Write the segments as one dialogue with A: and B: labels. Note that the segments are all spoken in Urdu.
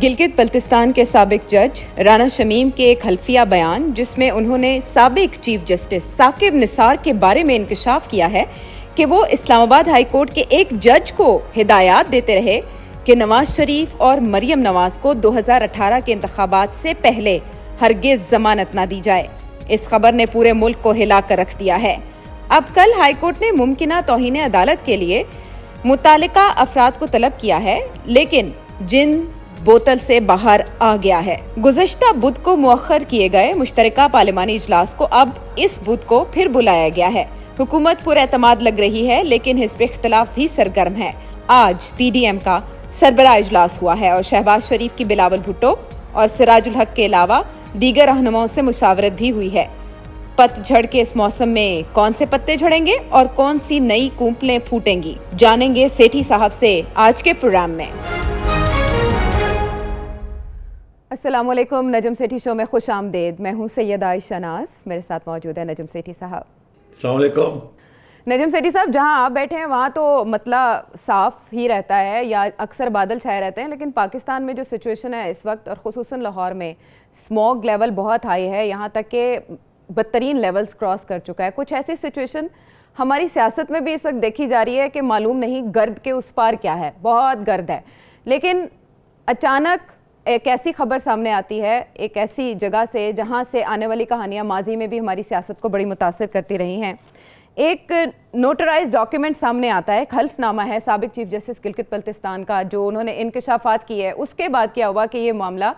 A: گلگت بلتستان کے سابق جج رانا شمیم کے ایک حلفیہ بیان جس میں انہوں نے سابق چیف جسٹس ثاقب نثار کے بارے میں انکشاف کیا ہے کہ وہ اسلام آباد ہائی کورٹ کے ایک جج کو ہدایات دیتے رہے کہ نواز شریف اور مریم نواز کو 2018 کے انتخابات سے پہلے ہرگز ضمانت نہ دی جائے، اس خبر نے پورے ملک کو ہلا کر رکھ دیا ہے۔ اب کل ہائی کورٹ نے ممکنہ توہین عدالت کے لیے متعلقہ افراد کو طلب کیا ہے، لیکن جن بوتل سے باہر آ گیا ہے۔ گزشتہ بدھ کو مؤخر کیے گئے مشترکہ پارلیمانی اجلاس کو اب اس بدھ کو پھر بلایا گیا ہے۔ حکومت پر اعتماد لگ رہی ہے، لیکن حزب اختلاف بھی سرگرم ہے۔ آج پی ڈی ایم کا سربراہ اجلاس ہوا ہے اور شہباز شریف کی بلاول بھٹو اور سراج الحق کے علاوہ دیگر رہنماؤں سے مشاورت بھی ہوئی ہے۔ پت جھڑ کے اس موسم میں کون سے پتے جھڑیں گے اور کون سی نئی کونپلیں پھوٹیں گی، جانیں گے سیٹھی صاحب سے آج کے پروگرام میں۔ السلام علیکم، نجم سیٹھی شو میں خوش آمدید۔ میں ہوں سیدہ عائشہ ناز، میرے ساتھ موجود ہے نجم سیٹھی صاحب۔
B: السلام علیکم۔
A: نجم سیٹھی صاحب، جہاں آپ بیٹھے ہیں وہاں تو مطلع صاف ہی رہتا ہے یا اکثر بادل چھائے رہتے ہیں، لیکن پاکستان میں جو سچویشن ہے اس وقت اور خصوصاً لاہور میں اسموگ لیول بہت ہائی ہے، یہاں تک کہ بدترین لیولز کراس کر چکا ہے۔ کچھ ایسی سچویشن ہماری سیاست میں بھی اس وقت دیکھی جا رہی ہے کہ معلوم نہیں گرد کے اس پار کیا ہے، بہت گرد ہے، لیکن اچانک ایک ایسی خبر سامنے آتی ہے ایک ایسی جگہ سے جہاں سے آنے والی کہانیاں ماضی میں بھی ہماری سیاست کو بڑی متاثر کرتی رہی ہیں۔ ایک نوٹرائز ڈاکیومنٹ سامنے آتا ہے، ایک حلف نامہ ہے سابق چیف جسٹس گلگت بلتستان کا، جو انہوں نے انکشافات کی ہے۔ اس کے بعد کیا ہوا کہ یہ معاملہ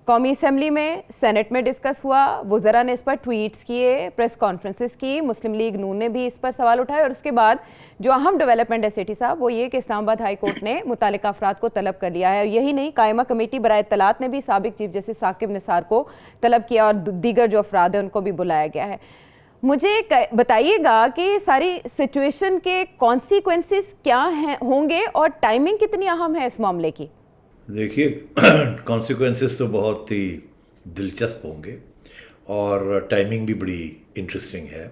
A: قومی اسمبلی میں، سینٹ میں ڈسکس ہوا، وزراء نے اس پر ٹویٹس کیے، پریس کانفرنسز کی، مسلم لیگ نون نے بھی اس پر سوال اٹھائے، اور اس کے بعد جو اہم ڈیولپمنٹ ہے سیٹھی صاحب وہ یہ کہ اسلام آباد ہائی کورٹ نے متعلقہ افراد کو طلب کر لیا ہے، اور یہی نہیں، قائمہ کمیٹی برائے اطلاعات نے بھی سابق چیف جسٹس ثاقب نثار کو طلب کیا اور دیگر جو افراد ہیں ان کو بھی بلایا گیا ہے۔ مجھے بتائیے گا کہ ساری سچویشن کے کانسیکوینسز کیا ہوں گے اور ٹائمنگ کتنی اہم ہے اس معاملے کی؟
B: دیکھیے، کانسیکوینسز تو بہت ہی دلچسپ ہوں گے اور ٹائمنگ بھی بڑی انٹرسٹنگ ہے۔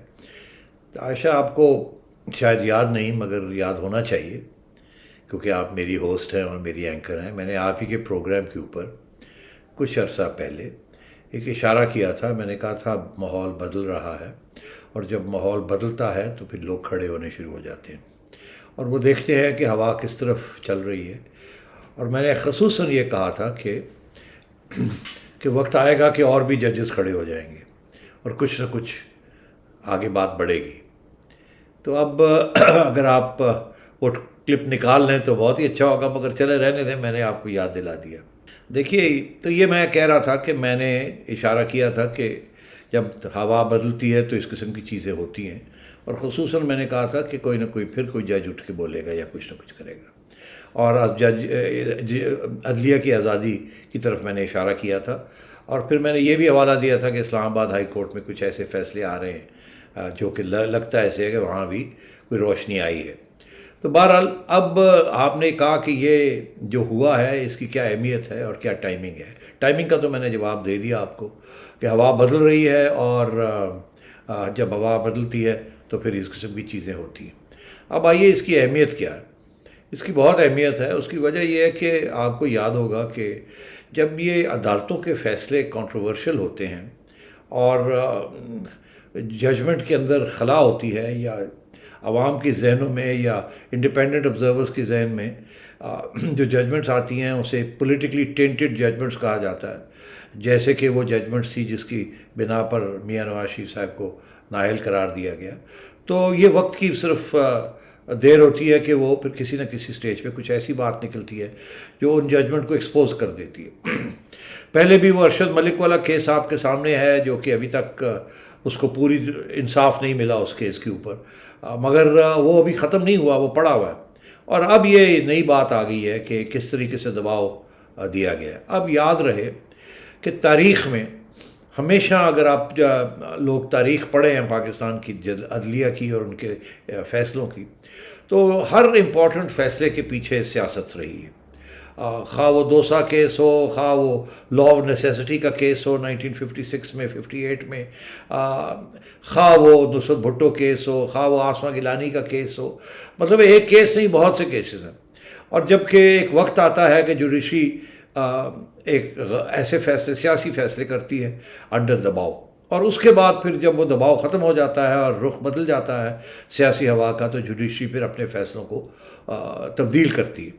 B: عائشہ، آپ کو شاید یاد نہیں مگر یاد ہونا چاہیے، کیونکہ آپ میری ہوسٹ ہیں اور میری اینکر ہیں۔ میں نے آپ ہی کے پروگرام کے اوپر کچھ عرصہ پہلے ایک اشارہ کیا تھا، میں نے کہا تھا ماحول بدل رہا ہے، اور جب ماحول بدلتا ہے تو پھر لوگ کھڑے ہونے شروع ہو جاتے ہیں اور وہ دیکھتے ہیں کہ ہوا کس طرف چل رہی ہے۔ اور میں نے خصوصاً یہ کہا تھا کہ وقت آئے گا کہ اور بھی ججز کھڑے ہو جائیں گے اور کچھ نہ کچھ آگے بات بڑھے گی۔ تو اب اگر آپ وہ کلپ نکال لیں تو بہت ہی اچھا ہوگا، مگر چلے رہنے دیں، میں نے آپ کو یاد دلا دیا۔ دیکھیے، تو یہ میں کہہ رہا تھا کہ میں نے اشارہ کیا تھا کہ جب ہوا بدلتی ہے تو اس قسم کی چیزیں ہوتی ہیں، اور خصوصاً میں نے کہا تھا کہ کوئی نہ کوئی پھر کوئی جج اٹھ کے بولے گا یا کچھ نہ کچھ کرے گا، اور عدلیہ کی آزادی کی طرف میں نے اشارہ کیا تھا۔ اور پھر میں نے یہ بھی حوالہ دیا تھا کہ اسلام آباد ہائی کورٹ میں کچھ ایسے فیصلے آ رہے ہیں جو کہ لگتا ایسے ہے کہ وہاں بھی کوئی روشنی آئی ہے۔ تو بہرحال اب آپ نے کہا کہ یہ جو ہوا ہے اس کی کیا اہمیت ہے اور کیا ٹائمنگ ہے۔ ٹائمنگ کا تو میں نے جواب دے دیا آپ کو کہ ہوا بدل رہی ہے، اور جب ہوا بدلتی ہے تو پھر اس قسم کی چیزیں ہوتی ہیں۔ اب آئیے، اس کی اہمیت کیا ہے؟ اس کی بہت اہمیت ہے۔ اس کی وجہ یہ ہے کہ آپ کو یاد ہوگا کہ جب یہ عدالتوں کے فیصلے کنٹروورشل ہوتے ہیں اور ججمنٹ کے اندر خلا ہوتی ہے، یا عوام کے ذہنوں میں یا انڈیپینڈنٹ آبزرورز کے ذہن میں جو ججمنٹس آتی ہیں اسے پولیٹیکلی ٹینٹڈ ججمنٹس کہا جاتا ہے، جیسے کہ وہ ججمنٹس تھی جس کی بنا پر میاں نواز شریف صاحب کو نااہل قرار دیا گیا۔ تو یہ وقت کی صرف دیر ہوتی ہے کہ وہ پھر کسی نہ کسی سٹیج پہ کچھ ایسی بات نکلتی ہے جو ان ججمنٹ کو ایکسپوز کر دیتی ہے۔ پہلے بھی وہ ارشد ملک والا کیس آپ کے سامنے ہے، جو کہ ابھی تک اس کو پوری انصاف نہیں ملا اس کیس کے اوپر، مگر وہ ابھی ختم نہیں ہوا، وہ پڑا ہوا ہے۔ اور اب یہ نئی بات آ گئی ہے کہ کس طریقے سے دباؤ دیا گیا ہے۔ اب یاد رہے کہ تاریخ میں ہمیشہ، اگر آپ لوگ تاریخ پڑھیں ہیں پاکستان کی عدلیہ کی اور ان کے فیصلوں کی، تو ہر امپورٹنٹ فیصلے کے پیچھے سیاست رہی ہے، خواہ وہ دوسا کیس ہو، خواہ وہ لا آف نیسیسٹی کا کیس ہو 1956 میں 58 میں، خواہ وہ نصرت بھٹو کیس ہو، خواہ وہ آسما گیلانی کا کیس ہو۔ مطلب ایک کیس نہیں، بہت سے کیسز ہیں۔ اور جب کہ ایک وقت آتا ہے کہ جوڈیشری ایک ایسے فیصلے سیاسی فیصلے کرتی ہے انڈر دباؤ، اور اس کے بعد پھر جب وہ دباؤ ختم ہو جاتا ہے اور رخ بدل جاتا ہے سیاسی ہوا کا، تو جوڈیشری پھر اپنے فیصلوں کو تبدیل کرتی ہے.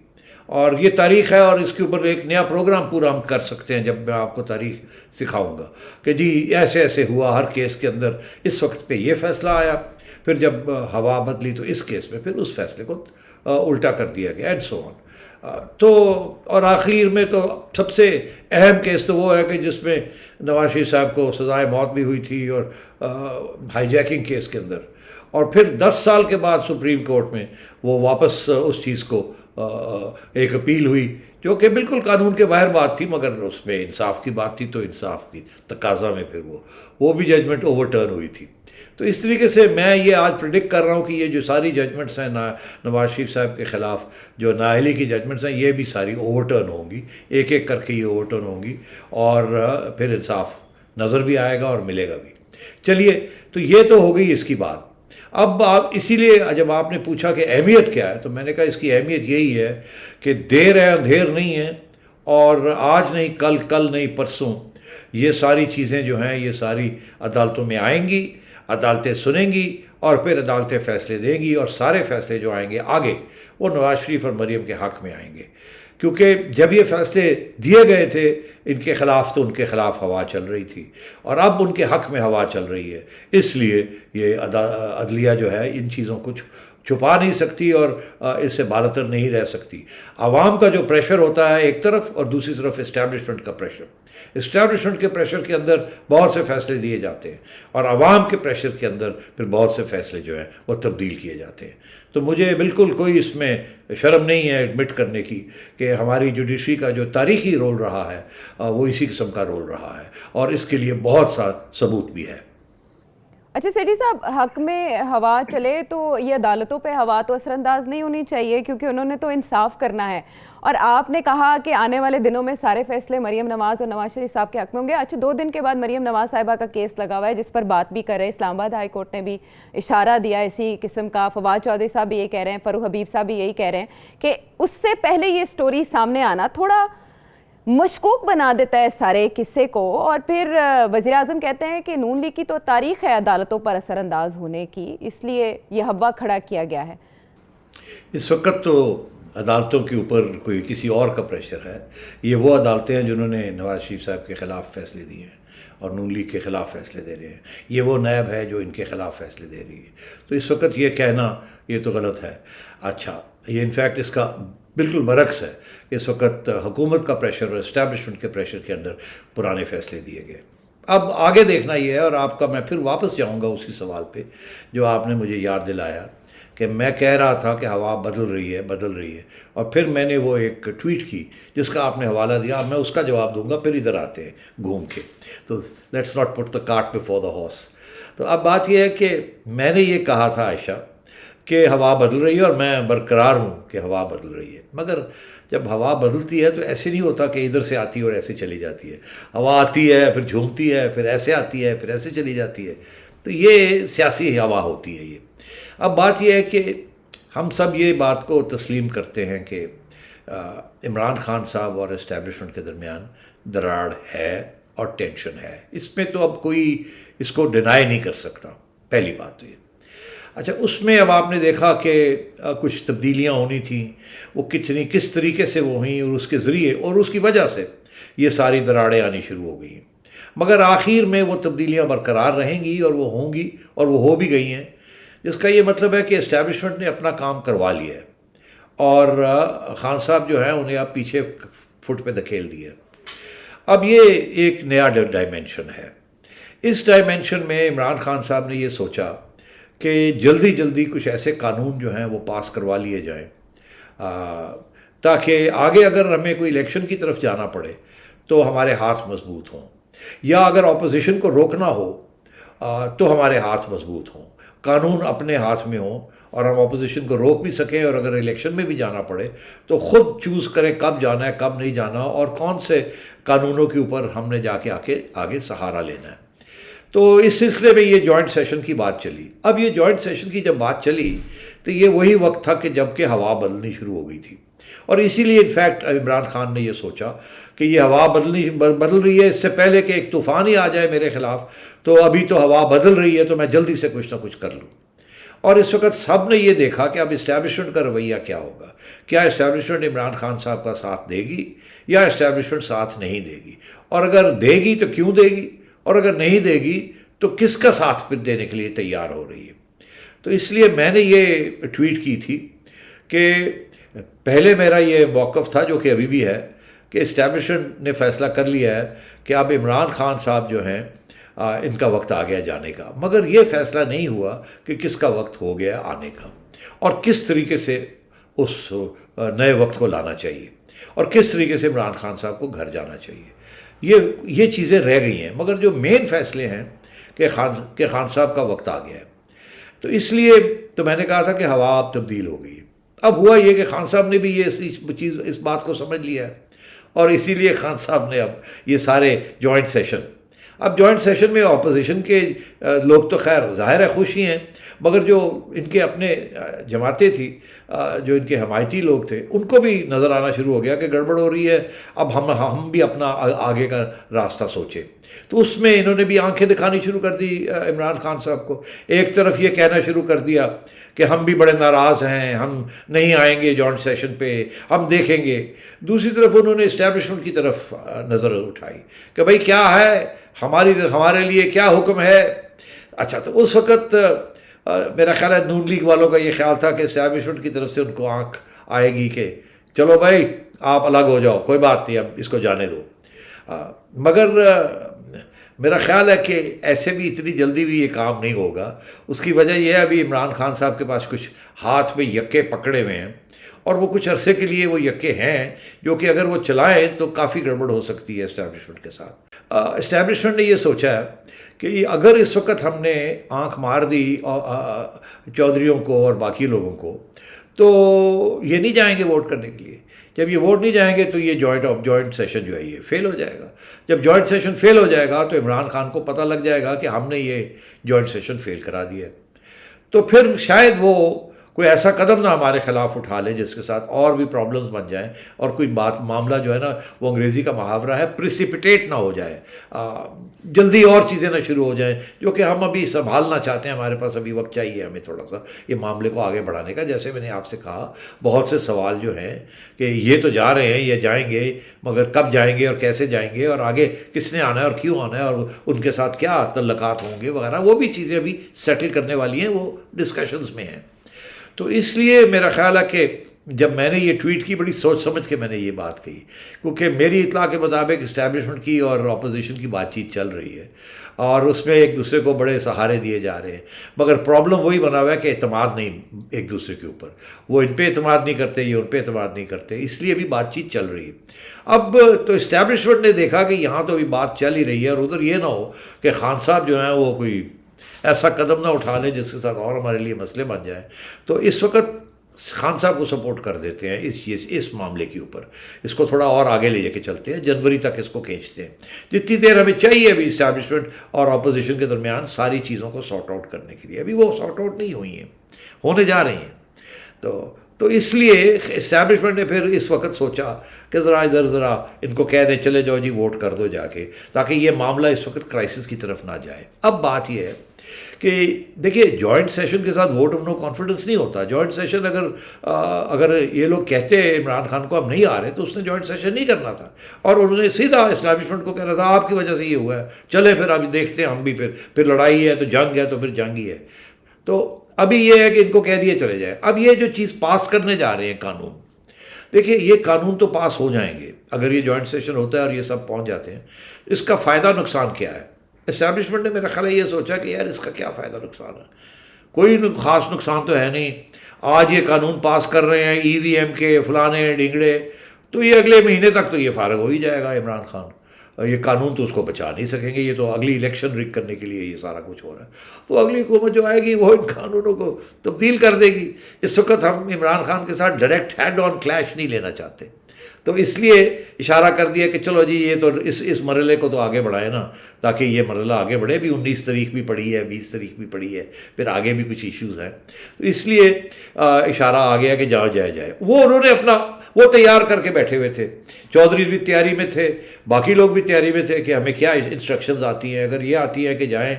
B: اور یہ تاریخ ہے، اور اس کے اوپر ایک نیا پروگرام پورا ہم کر سکتے ہیں جب میں آپ کو تاریخ سکھاؤں گا کہ جی ایسے ایسے ہوا ہر کیس کے اندر، اس وقت پہ یہ فیصلہ آیا، پھر جب ہوا بدلی تو اس کیس میں پھر اس فیصلے کو الٹا کر دیا گیا، اینڈ سو آن. تو اور آخر میں تو سب سے اہم کیس تو وہ ہے کہ جس میں نواز شریف صاحب کو سزائے موت بھی ہوئی تھی، اور ہائی جیکنگ کیس کے اندر، اور پھر 10 سال کے بعد سپریم کورٹ میں وہ واپس اس چیز کو ایک اپیل ہوئی جو کہ بالکل قانون کے باہر بات تھی، مگر اس میں انصاف کی بات تھی، تو انصاف کی تقاضا میں پھر وہ بھی ججمنٹ اوور ٹرن ہوئی تھی. تو اس طریقے سے میں یہ آج پریڈکٹ کر رہا ہوں کہ یہ جو ساری ججمنٹس ہیں نواز شریف صاحب کے خلاف، جو نااہلی کی ججمنٹس ہیں، یہ بھی ساری اوور ٹرن ہوں گی، ایک ایک کر کے یہ اوور ٹرن ہوں گی، اور پھر انصاف نظر بھی آئے گا اور ملے گا بھی. چلیے، تو یہ تو ہو گئی اس کی بات. اب آپ اسی لیے جب آپ نے پوچھا کہ اہمیت کیا ہے، تو میں نے کہا اس کی اہمیت یہی ہے کہ دیر ہے اندھیر نہیں ہے، اور آج نہیں کل، کل نہیں پرسوں، یہ ساری چیزیں جو ہیں یہ ساری عدالتوں میں آئیں گی، عدالتیں سنیں گی، اور پھر عدالتیں فیصلے دیں گی، اور سارے فیصلے جو آئیں گے آگے وہ نواز شریف اور مریم کے حق میں آئیں گے. کیونکہ جب یہ فیصلے دیے گئے تھے ان کے خلاف تو ان کے خلاف ہوا چل رہی تھی، اور اب ان کے حق میں ہوا چل رہی ہے. اس لیے یہ عدلیہ جو ہے ان چیزوں کو چھپا نہیں سکتی اور اس سے بالاتر نہیں رہ سکتی. عوام کا جو پریشر ہوتا ہے ایک طرف، اور دوسری طرف اسٹیبلشمنٹ کا پریشر. اسٹیبلشمنٹ کے پریشر کے اندر بہت سے فیصلے دیے جاتے ہیں، اور عوام کے پریشر کے اندر پھر بہت سے فیصلے جو ہیں وہ تبدیل کیے جاتے ہیں. تو مجھے بالکل کوئی اس میں شرم نہیں ہے ایڈمٹ کرنے کی کہ ہماری جوڈیشری کا جو تاریخی رول رہا ہے وہ اسی قسم کا رول رہا ہے، اور اس کے لیے بہت سا ثبوت بھی ہے.
A: اچھا سیٹھی صاحب، حق میں ہوا چلے تو یہ عدالتوں پہ ہوا تو اثر انداز نہیں ہونی چاہیے، کیونکہ انہوں نے تو انصاف کرنا ہے. اور آپ نے کہا کہ آنے والے دنوں میں سارے فیصلے مریم نواز اور نواز شریف صاحب کے حق میں ہوں گے. اچھا، 2 دن کے بعد مریم نواز صاحبہ کا کیس لگا ہوا ہے جس پر بات بھی کر رہے ہیں. اسلام آباد ہائی کورٹ نے بھی اشارہ دیا اسی قسم کا. فواد چودھری صاحب بھی یہی کہہ رہے ہیں، فروخ حبیب صاحب بھی یہی کہہ رہے ہیں کہ اس سے پہلے یہ سٹوری سامنے آنا تھوڑا مشکوک بنا دیتا ہے سارے قصے کو. اور پھر وزیر اعظم کہتے ہیں کہ نون لیگ کی تو تاریخ ہے عدالتوں پر اثر انداز ہونے کی، اس لیے یہ ہوا کھڑا کیا گیا ہے.
B: اس وقت تو عدالتوں کے اوپر کوئی کسی اور کا پریشر ہے. یہ وہ عدالتیں ہیں جنہوں نے نواز شریف صاحب کے خلاف فیصلے دیے ہیں اور نون لیگ کے خلاف فیصلے دے رہے ہیں. یہ وہ نیب ہے جو ان کے خلاف فیصلے دے رہی ہے. تو اس وقت یہ کہنا یہ تو غلط ہے. اچھا، یہ انفیکٹ اس کا بالکل برعکس ہے کہ اس وقت حکومت کا پریشر اور اسٹیبلشمنٹ کے پریشر کے اندر پرانے فیصلے دیے گئے. اب آگے دیکھنا یہ ہے، اور آپ کا میں پھر واپس جاؤں گا اسی سوال پہ جو آپ نے مجھے یاد دلایا کہ میں کہہ رہا تھا کہ ہوا بدل رہی ہے، اور پھر میں نے وہ ایک ٹویٹ کی جس کا آپ نے حوالہ دیا. اب میں اس کا جواب دوں گا، پھر ادھر آتے ہیں گھوم کے. تو let's not put the cart before the horse. تو اب بات یہ ہے کہ میں نے یہ کہا تھا عائشہ کہ ہوا بدل رہی ہے، اور میں برقرار ہوں کہ ہوا بدل رہی ہے. مگر جب ہوا بدلتی ہے تو ایسے نہیں ہوتا کہ ادھر سے آتی ہے اور ایسے چلی جاتی ہے. ہوا آتی ہے، پھر جھومتی ہے، پھر ایسے آتی ہے، پھر ایسے چلی جاتی ہے. تو یہ سیاسی ہوا ہوتی ہے. یہ اب بات یہ ہے کہ ہم سب یہ بات کو تسلیم کرتے ہیں کہ عمران خان صاحب اور اسٹیبلشمنٹ کے درمیان دراڑ ہے اور ٹینشن ہے. اس میں تو اب کوئی اس کو ڈینائی نہیں کر سکتا. پہلی بات تو یہ. اچھا، اس میں اب آپ نے دیکھا کہ کچھ تبدیلیاں ہونی تھیں، وہ کس طریقے سے وہ ہوئیں، اور اس کے ذریعے اور اس کی وجہ سے یہ ساری دراڑیں آنی شروع ہو گئی ہیں. مگر آخر میں وہ تبدیلیاں برقرار رہیں گی، اور وہ ہوں گی، اور وہ ہو بھی گئی ہیں. جس کا یہ مطلب ہے کہ اسٹیبلشمنٹ نے اپنا کام کروا لیا ہے، اور خان صاحب جو ہیں انہیں اب پیچھے فٹ پہ دھکیل دیا. اب یہ ایک نیا ڈائمینشن ہے. اس ڈائمینشن میں عمران خان صاحب نے یہ سوچا کہ جلدی کچھ ایسے قانون جو ہیں وہ پاس کروا لیے جائیں تاکہ آگے اگر ہمیں کوئی الیکشن کی طرف جانا پڑے تو ہمارے ہاتھ مضبوط ہوں، یا اگر اپوزیشن کو روکنا ہو تو ہمارے ہاتھ مضبوط ہوں، قانون اپنے ہاتھ میں ہوں، اور ہم اپوزیشن کو روک بھی سکیں، اور اگر الیکشن میں بھی جانا پڑے تو خود چوز کریں کب جانا ہے کب نہیں جانا، اور کون سے قانونوں کے اوپر ہم نے جا کے آگے سہارا لینا ہے. تو اس سلسلے میں یہ جوائنٹ سیشن کی بات چلی. اب یہ جوائنٹ سیشن کی جب بات چلی تو یہ وہی وقت تھا کہ جب کہ ہوا بدلنی شروع ہو گئی تھی، اور اسی لیے انفیکٹ عمران خان نے یہ سوچا کہ یہ ہوا بدل رہی ہے، اس سے پہلے کہ ایک طوفان ہی آ جائے میرے خلاف، تو ابھی تو ہوا بدل رہی ہے تو میں جلدی سے کچھ نہ کچھ کر لوں۔ اور اس وقت سب نے یہ دیکھا کہ اب اسٹیبلشمنٹ کا رویہ کیا ہوگا، کیا اسٹیبلشمنٹ عمران خان صاحب کا ساتھ دے گی یا اسٹیبلشمنٹ ساتھ نہیں دے گی، اور اگر دے گی تو کیوں دے گی، اور اگر نہیں دے گی تو کس کا ساتھ پھر دینے کے لیے تیار ہو رہی ہے۔ تو اس لیے میں نے یہ ٹویٹ کی تھی کہ پہلے میرا یہ موقف تھا، جو کہ ابھی بھی ہے، کہ اسٹیبلشمنٹ نے فیصلہ کر لیا ہے کہ اب عمران خان صاحب جو ہیں ان کا وقت آ گیا جانے کا، مگر یہ فیصلہ نہیں ہوا کہ کس کا وقت ہو گیا آنے کا، اور کس طریقے سے اس نئے وقت کو لانا چاہیے، اور کس طریقے سے عمران خان صاحب کو گھر جانا چاہیے۔ یہ چیزیں رہ گئی ہیں، مگر جو مین فیصلے ہیں کہ خان صاحب کا وقت آ گیا ہے، تو اس لیے تو میں نے کہا تھا کہ ہوا اب تبدیل ہو گئی ہے۔ اب ہوا یہ کہ خان صاحب نے بھی اس بات کو سمجھ لیا ہے، اور اسی لیے خان صاحب نے اب یہ سارے جوائنٹ سیشن میں اپوزیشن کے لوگ تو خیر ظاہر ہے خوش ہی ہیں، مگر جو ان کے اپنے جماعتیں تھی، جو ان کے حمایتی لوگ تھے، ان کو بھی نظر آنا شروع ہو گیا کہ گڑبڑ ہو رہی ہے، اب ہم بھی اپنا آگے کا راستہ سوچیں۔ تو اس میں انہوں نے بھی آنکھیں دکھانی شروع کر دی عمران خان صاحب کو۔ ایک طرف یہ کہنا شروع کر دیا کہ ہم بھی بڑے ناراض ہیں، ہم نہیں آئیں گے جوائنٹ سیشن پہ، ہم دیکھیں گے۔ دوسری طرف انہوں نے اسٹیبلشمنٹ کی طرف نظر اٹھائی کہ بھائی کیا ہے، ہمارے لیے کیا حکم ہے۔ اچھا، تو اس وقت میرا خیال ہے نون لیگ والوں کا یہ خیال تھا کہ اسٹیبلشمنٹ کی طرف سے ان کو آنکھ آئے گی کہ چلو بھائی آپ الگ ہو جاؤ، کوئی بات نہیں، اب اس کو جانے دو۔ مگر میرا خیال ہے کہ ایسے بھی اتنی جلدی بھی یہ کام نہیں ہوگا۔ اس کی وجہ یہ ہے ابھی عمران خان صاحب کے پاس کچھ ہاتھ میں یکے پکڑے ہوئے ہیں، اور وہ کچھ عرصے کے لیے وہ یکے ہیں جو کہ اگر وہ چلائیں تو کافی گڑبڑ ہو سکتی ہے اسٹیبلشمنٹ کے ساتھ۔ اسٹیبلشمنٹ نے یہ سوچا ہے کہ اگر اس وقت ہم نے آنکھ مار دی چودھریوں کو اور باقی لوگوں کو، تو یہ نہیں جائیں گے ووٹ کرنے کے لیے۔ جب یہ ووٹ نہیں جائیں گے تو یہ جوائنٹ سیشن جو ہے یہ فیل ہو جائے گا۔ جب جوائنٹ سیشن فیل ہو جائے گا تو عمران خان کو پتہ لگ جائے گا کہ ہم نے یہ جوائنٹ سیشن فیل کرا دیا ہے، تو پھر شاید وہ کوئی ایسا قدم نہ ہمارے خلاف اٹھا لے جس کے ساتھ اور بھی پرابلمز بن جائیں، اور کوئی معاملہ جو ہے نا، وہ انگریزی کا محاورہ ہے، پریسیپیٹیٹ نہ ہو جائے، جلدی اور چیزیں نہ شروع ہو جائیں، جو کہ ہم ابھی سنبھالنا چاہتے ہیں۔ ہمارے پاس ابھی وقت چاہیے ہمیں تھوڑا سا یہ معاملے کو آگے بڑھانے کا۔ جیسے میں نے آپ سے کہا، بہت سے سوال جو ہیں کہ یہ تو جا رہے ہیں، یہ جائیں گے، مگر کب جائیں گے اور کیسے جائیں گے، اور آگے کس نے آنا ہے اور کیوں آنا ہے، اور ان کے ساتھ کیا تعلقات ہوں گے وغیرہ، وہ بھی چیزیں ابھی سیٹل کرنے والی ہیں، وہ ڈسکشنز میں ہیں۔ تو اس لیے میرا خیال ہے کہ جب میں نے یہ ٹویٹ کی، بڑی سوچ سمجھ کے میں نے یہ بات کہی، کیونکہ میری اطلاع کے مطابق اسٹیبلشمنٹ کی اور اپوزیشن کی بات چیت چل رہی ہے، اور اس میں ایک دوسرے کو بڑے سہارے دیے جا رہے ہیں، مگر پرابلم وہی بنا ہوا ہے کہ اعتماد نہیں ایک دوسرے کے اوپر، وہ ان پہ اعتماد نہیں کرتے، یہ ان پہ اعتماد نہیں کرتے، اس لیے بھی بات چیت چل رہی ہے۔ اب تو اسٹیبلشمنٹ نے دیکھا کہ یہاں تو ابھی بات چل ہی رہی ہے، اور ادھر یہ نہ ہو کہ خان صاحب جو ہیں وہ کوئی ایسا قدم نہ اٹھا لیں جس کے ساتھ اور ہمارے لیے مسئلے بن جائیں، تو اس وقت خان صاحب کو سپورٹ کر دیتے ہیں اس معاملے کے اوپر، اس کو تھوڑا اور آگے لے کے چلتے ہیں، جنوری تک اس کو کھینچتے ہیں، جتنی دیر ہمیں چاہیے ابھی اسٹیبلشمنٹ اور اپوزیشن کے درمیان ساری چیزوں کو سارٹ آؤٹ کرنے کے لیے۔ ابھی وہ سارٹ آؤٹ نہیں ہوئی ہیں، ہونے جا رہی ہیں۔ تو اس لیے اسٹیبلشمنٹ نے پھر اس وقت سوچا کہ ذرا ان کو کہہ دیں چلے جاؤ جی ووٹ کر دو جا کے، تاکہ یہ معاملہ اس وقت کرائسس کی طرف نہ جائے۔ اب بات یہ ہے کہ دیکھیے جوائنٹ سیشن کے ساتھ ووٹ آف نو کانفیڈنس نہیں ہوتا۔ جوائنٹ سیشن اگر یہ لوگ کہتے ہیں عمران خان کو ہم نہیں آ رہے، تو اس نے جوائنٹ سیشن نہیں کرنا تھا، اور انہوں نے سیدھا اسٹیبلشمنٹ کو کہنا تھا آپ کی وجہ سے یہ ہوا ہے، چلے پھر ابھی دیکھتے ہیں ہم بھی، پھر لڑائی ہے تو جنگ ہے، تو پھر جنگ ہی ہے۔ تو ابھی یہ ہے کہ ان کو کہہ دیے چلے جائیں۔ اب یہ جو چیز پاس کرنے جا رہے ہیں قانون، دیکھیے یہ قانون تو پاس ہو جائیں گے اگر یہ جوائنٹ سیشن ہوتا ہے اور یہ سب پہنچ جاتے ہیں۔ اس کا فائدہ نقصان کیا ہے؟ اسٹیبلشمنٹ نے میرا خیال ہے یہ سوچا کہ یار اس کا کیا فائدہ نقصان ہے، کوئی خاص نقصان تو ہے نہیں۔ آج یہ قانون پاس کر رہے ہیں EVM کے فلانے ڈنگڑے، تو یہ اگلے مہینے تک تو یہ فارغ ہو ہی جائے گا عمران خان، یہ قانون تو اس کو بچا نہیں سکیں گے، یہ تو اگلی الیکشن رک کرنے کے لیے یہ سارا کچھ ہو رہا ہے. تو اگلی حکومت جو آئے گی وہ ان قانونوں کو تبدیل کر دے گی. اس وقت ہم عمران خان کے ساتھ ڈائریکٹ ہیڈ آن کلیش نہیں لینا چاہتے، تو اس لیے اشارہ کر دیا کہ چلو جی یہ تو اس مرحلے کو تو آگے بڑھائے نا، تاکہ یہ مرحلہ آگے بڑھے. بھی 19 تاریخ بھی پڑی ہے، 20 تاریخ بھی پڑی ہے، پھر آگے بھی کچھ ایشوز ہیں. تو اس لیے اشارہ آ گیا کہ جہاں جائے. وہ انہوں نے اپنا وہ تیار کر کے بیٹھے ہوئے تھے. چودھری بھی تیاری میں تھے، باقی لوگ بھی تیاری میں تھے کہ ہمیں کیا انسٹرکشنز آتی ہیں. اگر یہ آتی ہیں کہ جائیں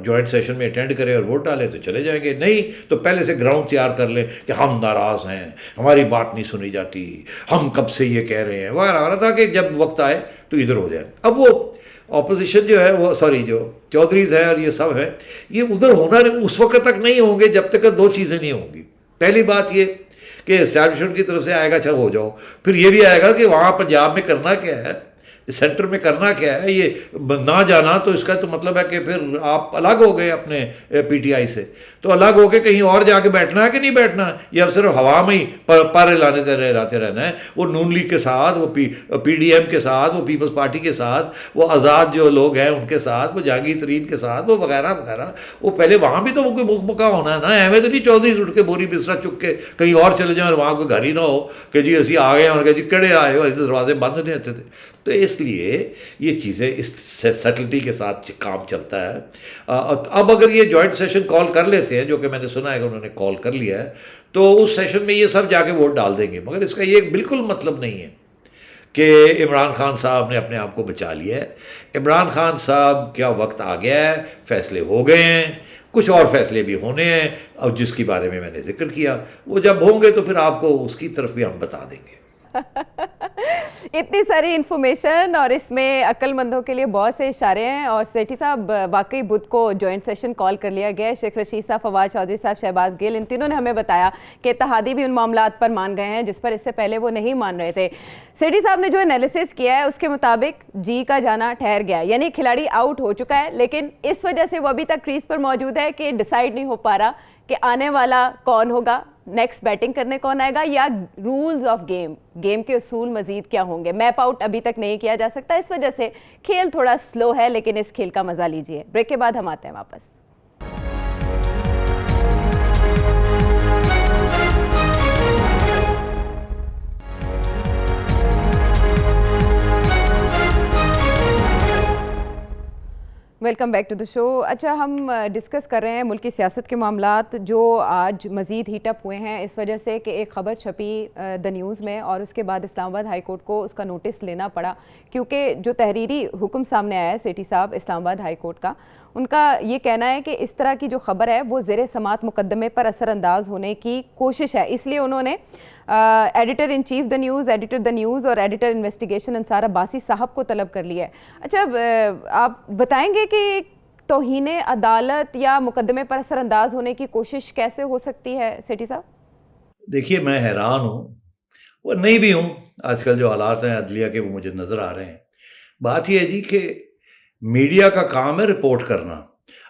B: جوائنٹ سیشن میں اٹینڈ کریں اور ووٹ ڈالیں تو چلے جائیں گے، نہیں تو پہلے سے گراؤنڈ تیار کر لیں کہ ہم ناراض ہیں، ہماری بات نہیں سنی جاتی، ہم کب سے یہ کہہ رہے ہیں وغیرہ وغیرہ، تاکہ جب وقت آئے تو ادھر ہو جائیں. اب وہ اپوزیشن جو ہے وہ جو چودھریز ہیں اور یہ سب ہیں، یہ ادھر ہونا اس وقت تک نہیں ہوں گے جب تک دو چیزیں نہیں ہوں گی. پہلی بات یہ کہ اسٹیبلشمنٹ کی طرف سے آئے گا اچھا ہو جاؤ، پھر یہ بھی آئے گا کہ وہاں پنجاب میں کرنا کیا ہے، سینٹر میں کرنا کیا ہے. یہ نہ جانا تو اس کا تو مطلب ہے کہ پھر آپ الگ ہو گئے اپنے پی ٹی آئی سے، تو الگ ہو کے کہیں اور جا کے بیٹھنا ہے کہ نہیں بیٹھنا ہے، یہ اب صرف ہوا میں ہی پارے لاتے رہنا ہے. وہ نون لیگ کے ساتھ، وہ پی ڈی ایم کے ساتھ، وہ پیپلز پارٹی کے ساتھ، وہ آزاد جو لوگ ہیں ان کے ساتھ، وہ جہانگیر ترین کے ساتھ، وہ وغیرہ وغیرہ. وہ پہلے وہاں بھی تو وہ کوئی مکہ ہونا ہے نا. ایویں تو نہیں چودھری اٹھ کے بوری بسترا چک کے کہیں اور چلے جائیں اور وہاں کوئی گھر ہی نہ ہو کہ جی اسی آ گئے اور کہ جی کڑے آئے ہو، دروازے بند نہیں ہوتے تھے. تو اس لیے یہ چیزیں اس سیٹلٹی کے ساتھ کام چلتا ہے. اب اگر یہ جوائنٹ سیشن کال کر لیتے ہیں، جو کہ میں نے سنا ہے کہ انہوں نے کال کر لیا ہے، تو اس سیشن میں یہ سب جا کے ووٹ ڈال دیں گے. مگر اس کا یہ بالکل مطلب نہیں ہے کہ عمران خان صاحب نے اپنے آپ کو بچا لیا ہے. عمران خان صاحب کیا وقت آ گیا ہے، فیصلے ہو گئے ہیں، کچھ اور فیصلے بھی ہونے ہیں، اور جس کے بارے میں نے ذکر کیا وہ جب ہوں گے تو پھر آپ کو اس کی طرف بھی ہم بتا دیں گے.
A: اتنی ساری انفارمیشن اور اس میں عقل مندوں کے لیے بہت سے اشارے ہیں. اور سیٹھی صاحب واقعی بدھ کو جوائنٹ سیشن کال کر لیا گیا ہے. شیخ رشید صاحب، فواد چودھری صاحب، شہباز گل، ان تینوں نے ہمیں بتایا کہ اتحادی بھی ان معاملات پر مان گئے ہیں جس پر اس سے پہلے وہ نہیں مان رہے تھے. سیٹھی صاحب نے جو انالیسس کیا ہے اس کے مطابق جی کا جانا ٹھہر گیا ہے، یعنی کھلاڑی آؤٹ ہو چکا ہے، لیکن اس وجہ سے وہ ابھی تک کریز پر موجود ہے کہ ڈیسائیڈ نہیں ہو پا رہا کہ آنے والا کون ہوگا، نیکسٹ بیٹنگ کرنے کون آئے گا، یا رولز آف گیم کے اصول مزید کیا ہوں گے. میپ آؤٹ ابھی تک نہیں کیا جا سکتا، اس وجہ سے کھیل تھوڑا سلو ہے، لیکن اس کھیل کا مزہ لیجئے. بریک کے بعد ہم آتے ہیں واپس. ویلکم بیک ٹو دا شو. اچھا، ہم ڈسکس کر رہے ہیں ملکی سیاست کے معاملات جو آج مزید ہیٹ اپ ہوئے ہیں اس وجہ سے کہ ایک خبر چھپی دا نیوز میں، اور اس کے بعد اسلام آباد ہائی کورٹ کو اس کا نوٹس لینا پڑا، کیونکہ جو تحریری حکم سامنے آیا ہے سیٹھی صاحب اسلام آباد ہائی کورٹ کا، ان کا یہ کہنا ہے کہ اس طرح کی جو خبر ہے وہ زیر سماعت مقدمے پر اثر انداز ہونے کی کوشش ہے. اس لیے انہوں نے editor in chief the news, editor the news اور ایڈیٹر انویسٹیگیشن انصار عباسی صاحب کو طلب کر لیا ہے. اچھا، آپ بتائیں گے کہ توہین عدالت یا مقدمے پر اثر انداز ہونے کی کوشش کیسے ہو سکتی ہے سیٹھی صاحب؟
B: دیکھیے، میں حیران ہوں، وہ نہیں بھی ہوں. آج کل جو حالات ہیں عدلیہ کے وہ مجھے نظر آ رہے ہیں. بات یہ ہے جی کہ میڈیا کا کام ہے رپورٹ کرنا.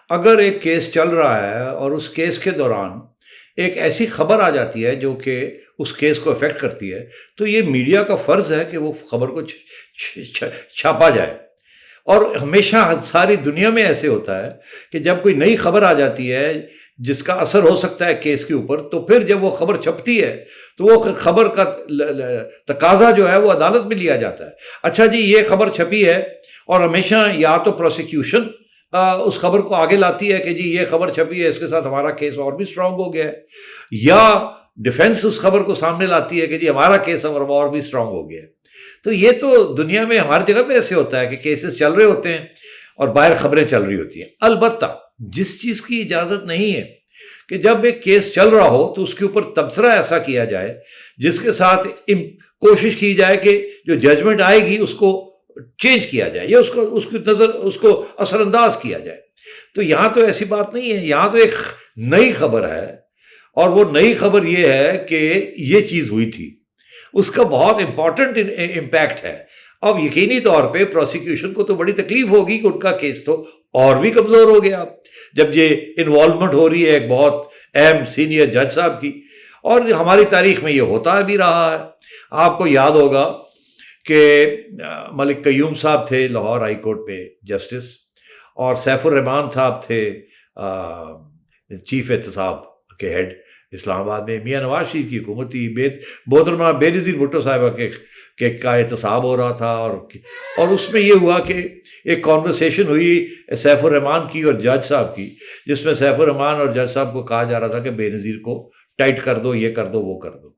B: اگر ایک کیس چل رہا ہے اور اس کیس کے دوران ایک ایسی خبر آ جاتی ہے جو کہ اس کیس کو افیکٹ کرتی ہے، تو یہ میڈیا کا فرض ہے کہ وہ خبر کو چھاپا جائے. اور ہمیشہ ساری دنیا میں ایسے ہوتا ہے کہ جب کوئی نئی خبر آ جاتی ہے جس کا اثر ہو سکتا ہے کیس کے اوپر، تو پھر جب وہ خبر چھپتی ہے تو وہ خبر کا تقاضا جو ہے وہ عدالت میں لیا جاتا ہے. اچھا جی، یہ خبر چھپی ہے، اور ہمیشہ یا تو پروسیکیوشن اس خبر کو آگے لاتی ہے کہ جی یہ خبر چھپی ہے، اس کے ساتھ ہمارا کیس اور بھی سٹرونگ ہو گیا ہے، یا ڈیفنس اس خبر کو سامنے لاتی ہے کہ جی ہمارا کیس اور بھی سٹرونگ ہو گیا ہے. تو یہ تو دنیا میں ہر جگہ پہ ایسے ہوتا ہے کہ کیسز چل رہے ہوتے ہیں اور باہر خبریں چل رہی ہوتی ہیں. البتہ جس چیز کی اجازت نہیں ہے کہ جب ایک کیس چل رہا ہو تو اس کے اوپر تبصرہ ایسا کیا جائے جس کے ساتھ کوشش کی جائے کہ جو ججمنٹ آئے گی اس کو چینج کیا جائے یا اس کی نظر اس کو اثر انداز کیا جائے. تو یہاں تو ایسی بات نہیں ہے. یہاں تو ایک نئی خبر ہے، اور وہ نئی خبر یہ ہے کہ یہ چیز ہوئی تھی. اس کا بہت امپورٹنٹ امپیکٹ ہے. اب یقینی طور پہ پروسیکیوشن کو تو بڑی تکلیف ہوگی کہ ان کا کیس تو اور بھی کمزور ہو گیا جب یہ انوالومنٹ ہو رہی ہے ایک بہت اہم سینئر جج صاحب کی. اور ہماری تاریخ میں یہ ہوتا بھی رہا ہے. آپ کو یاد ہوگا کہ ملک قیوم صاحب تھے لاہور ہائی کورٹ میں جسٹس، اور سیف الرحمان صاحب تھے چیف احتساب کے ہیڈ اسلام آباد میں، میاں نواز شریف کی حکومت تھی، محترمہ بے نظیر بھٹو صاحبہ کا احتساب ہو رہا تھا، اور اس میں یہ ہوا کہ ایک کانورسیشن ہوئی سیف الرحمان کی اور جج صاحب کی، جس میں سیف الرحمان اور جج صاحب کو کہا جا رہا تھا کہ بے نظیر کو ٹائٹ کر دو، یہ کر دو، وہ کر دو۔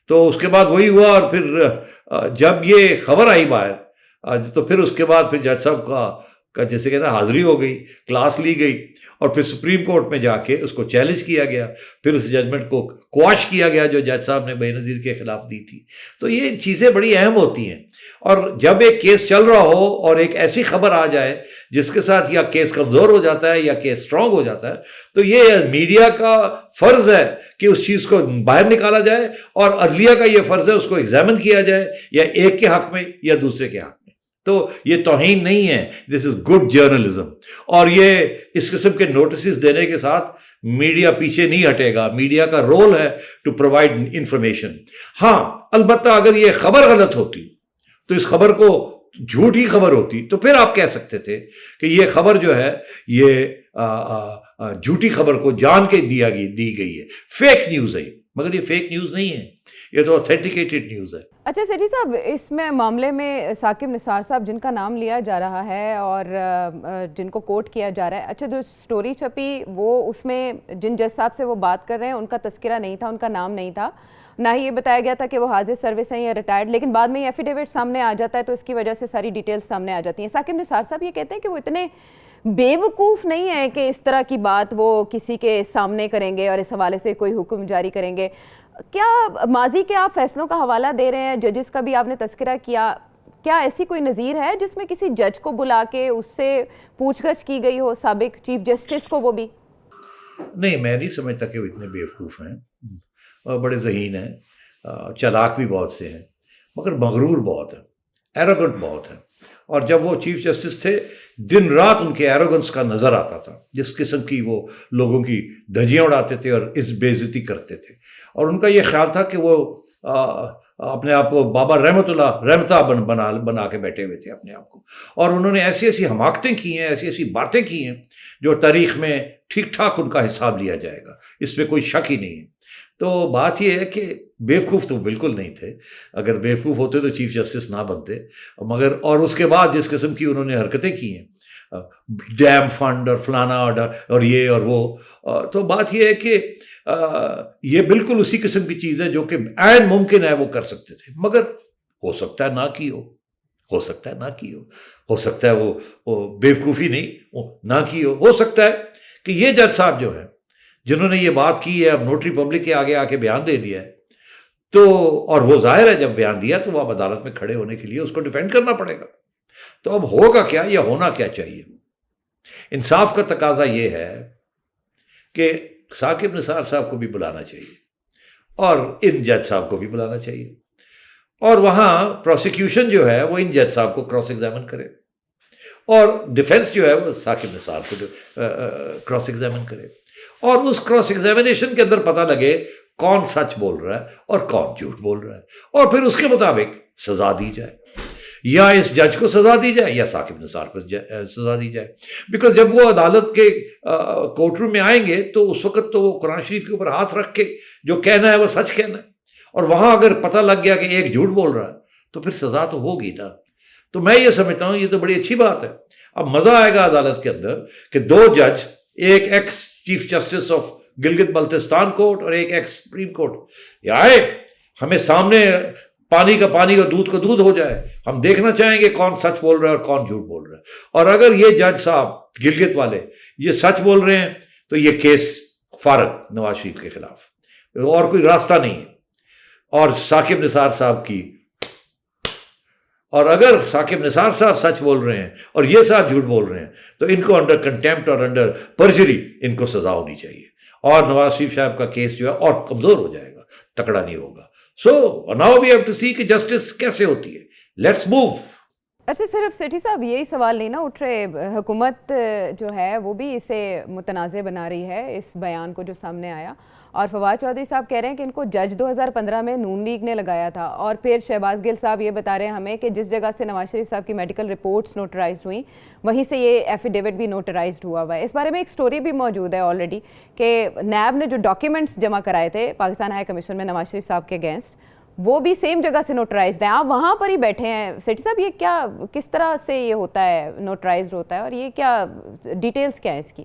B: تو اس کے بعد وہی ہوا، اور پھر جب یہ خبر آئی باہر تو پھر اس کے بعد پھر جج صاحب کا جیسے کہتے ہیں حاضری ہو گئی، کلاس لی گئی، اور پھر سپریم کورٹ میں جا کے اس کو چیلنج کیا گیا، پھر اس ججمنٹ کو کوائش کیا گیا جو جج صاحب نے بے نظیر کے خلاف دی تھی۔ تو یہ چیزیں بڑی اہم ہوتی ہیں، اور جب ایک کیس چل رہا ہو اور ایک ایسی خبر آ جائے جس کے ساتھ یا کیس کمزور ہو جاتا ہے یا کیس اسٹرانگ ہو جاتا ہے، تو یہ میڈیا کا فرض ہے کہ اس چیز کو باہر نکالا جائے، اور عدلیہ کا یہ فرض ہے اس کو ایگزامن کیا جائے، یا ایک کے حق میں یا دوسرے کے حق میں۔ تو یہ توہین نہیں ہے، دس از گڈ جرنلزم، اور یہ اس قسم کے نوٹسز دینے کے ساتھ میڈیا پیچھے نہیں ہٹے گا۔ میڈیا کا رول ہے ٹو پرووائڈ انفارمیشن۔ ہاں البتہ اگر یہ خبر غلط ہوتی تو اس خبر کو جھوٹی خبر ہوتی تو پھر آپ کہہ سکتے تھے کہ یہ خبر جو ہے یہ جھوٹی خبر کو جان کے دی گئی ہے، فیک نیوز ہے، مگر یہ فیک نیوز نہیں ہے، یہ تو اوتھینٹیکیٹڈ نیوز ہے۔
A: اچھا سیٹھی صاحب، اس میں معاملے میں ثاقب نثار صاحب جن کا نام لیا جا رہا ہے اور جن کو کوٹ کیا جا رہا ہے، اچھا جو سٹوری چھپی وہ اس میں جن جج صاحب سے وہ بات کر رہے ہیں ان کا تذکرہ نہیں تھا، ان کا نام نہیں تھا، نہ ہی یہ بتایا گیا تھا کہ وہ حاضر سروس ہیں یا ریٹائرڈ، لیکن بعد میں یہ ایفیڈیوٹ سامنے آ جاتا ہے تو اس کی وجہ سے ساری ڈیٹیلز سامنے آ جاتی ہیں۔ ثاقب نثار صاحب یہ کہتے ہیں کہ وہ اتنے بے وقوف نہیں ہے کہ اس طرح کی بات وہ کسی کے سامنے کریں گے اور اس حوالے سے کوئی حکم جاری کریں گے۔ کیا ماضی کے آپ فیصلوں کا حوالہ دے رہے ہیں، ججز کا بھی آپ نے تذکرہ کیا، کیا ایسی کوئی نظیر ہے جس میں کسی جج کو بلا کے اس سے پوچھ گچھ کی گئی ہو، سابق چیف جسٹس کو وہ بھی؟
B: نہیں، میں نہیں سمجھتا کہ وہ اتنے بیوقوف ہیں، بڑے ذہین ہیں، چالاک بھی بہت سے ہیں، مگر مغرور بہت ہیں، ایروگنٹ بہت ہیں، اور جب وہ چیف جسٹس تھے دن رات ان کے ایروگنس کا نظر آتا تھا، جس قسم کی وہ لوگوں کی دھجیاں اڑاتے تھے اور اس بے عزتی کرتے تھے، اور ان کا یہ خیال تھا کہ وہ اپنے آپ کو بابا رحمتہ بنا کے بیٹھے ہوئے تھے اپنے آپ کو، اور انہوں نے ایسی ایسی حماقتیں کی ہیں، ایسی ایسی باتیں کی ہیں جو تاریخ میں ٹھیک ٹھاک ان کا حساب لیا جائے گا، اس میں کوئی شک ہی نہیں ہے۔ تو بات یہ ہے کہ بیوقوف تو بالکل نہیں تھے، اگر بیوقوف ہوتے تو چیف جسٹس نہ بنتے، مگر اور اس کے بعد جس قسم کی انہوں نے حرکتیں کی ہیں، ڈیم فنڈ اور فلانا اور یہ اور وہ، تو بات یہ ہے کہ یہ بالکل اسی قسم کی چیز ہے جو کہ عین ممکن ہے وہ کر سکتے تھے، مگر ہو سکتا ہے نہ کی ہو سکتا ہے نہ کی ہو سکتا ہے وہ بیوقوفی نہیں نہ کی ہو سکتا ہے کہ یہ جج صاحب جو ہیں جنہوں نے یہ بات کی ہے، اب نوٹری پبلک کے آگے آ کے بیان دے دیا ہے، تو اور وہ ظاہر ہے جب بیان دیا تو وہ اب عدالت میں کھڑے ہونے کے لیے اس کو ڈیفینڈ کرنا پڑے گا، تو اب ہوگا کیا یا ہونا کیا چاہیے؟ انصاف کا تقاضا یہ ہے کہ ثاقب نثار صاحب کو بھی بلانا چاہیے اور ان جج صاحب کو بھی بلانا چاہیے، اور وہاں پروسیکیوشن جو ہے وہ ان جج صاحب کو کراس ایگزامن کرے، اور ڈیفینس جو ہے وہ ثاقب نثار کو کراس ایگزامن کرے، اور اس کراس ایگزامینیشن کے اندر پتہ لگے کون سچ بول رہا ہے اور کون جھوٹ بول رہا ہے، اور پھر اس کے مطابق سزا دی جائے، یا اس جج کو سزا دی جائے یا ثاقب نثار کو سزا دی جائے، بیکاز جب وہ عدالت کے کورٹ روم میں آئیں گے تو اس وقت تو وہ قرآن شریف کے اوپر ہاتھ رکھ کے جو کہنا ہے وہ سچ کہنا ہے، اور وہاں اگر پتہ لگ گیا کہ ایک جھوٹ بول رہا ہے تو پھر سزا تو ہوگی نا۔ تو میں یہ سمجھتا ہوں یہ تو بڑی اچھی بات ہے، اب مزہ آئے گا عدالت کے اندر کہ دو جج، ایک x chief justice of Gilgit Baltistan court اور ایک ایکس سپریم کورٹ، یہ آئے ہمیں سامنے پانی کا پانی اور دودھ کا دودھ ہو جائے، ہم دیکھنا چاہیں گے کون سچ بول رہا ہے اور کون جھوٹ بول رہا ہے، اور اگر یہ جج صاحب گلگت والے یہ سچ بول رہے ہیں تو یہ کیس فارغ نواز شریف کے خلاف، اور کوئی راستہ نہیں ہے، اور ثاقب نثار صاحب کی، اور اگر ثاقب نثار صاحب سچ بول رہے ہیں اور یہ صاحب جھوٹ بول رہے ہیں تو ان کو انڈر کنٹیمپٹ اور انڈر پرجری ان کو سزا ہونی چاہیے، اور نواز شریف صاحب کا کیس جو ہے اور کمزور ہو جائے گا، تکڑا نہیں ہوگا۔ So now we have to see کہ جسٹس کیسے ہوتی ہے، لیٹس موو۔
A: اچھا صرف سیٹھی صاحب یہی سوال نہیں نا اٹھ رہے، حکومت جو ہے وہ بھی اسے متنازع بنا رہی ہے، اس بیان کو جو سامنے آیا، اور فواد چودھری صاحب کہہ رہے ہیں کہ ان کو جج 2015 میں نون لیگ نے لگایا تھا، اور پھر شہباز گل صاحب یہ بتا رہے ہیں ہمیں کہ جس جگہ سے نواز شریف صاحب کی میڈیکل رپورٹس نوٹرائزڈ ہوئیں وہیں سے یہ ایفیڈیوٹ بھی نوٹرائزڈ ہوا ہے۔ اس بارے میں ایک سٹوری بھی موجود ہے آلریڈی کہ نیب نے جو ڈاکیومنٹس جمع کرائے تھے پاکستان ہائی کمیشن میں نواز شریف صاحب کے اگینسٹ، وہ بھی سیم جگہ سے نوٹرائزڈ ہیں، آپ وہاں پر ہی بیٹھے ہیں۔ سیٹھی صاحب یہ کیا، کس طرح سے یہ ہوتا ہے، نوٹرائزڈ ہوتا ہے، اور یہ کیا ڈیٹیلز کیا ہے اس کی؟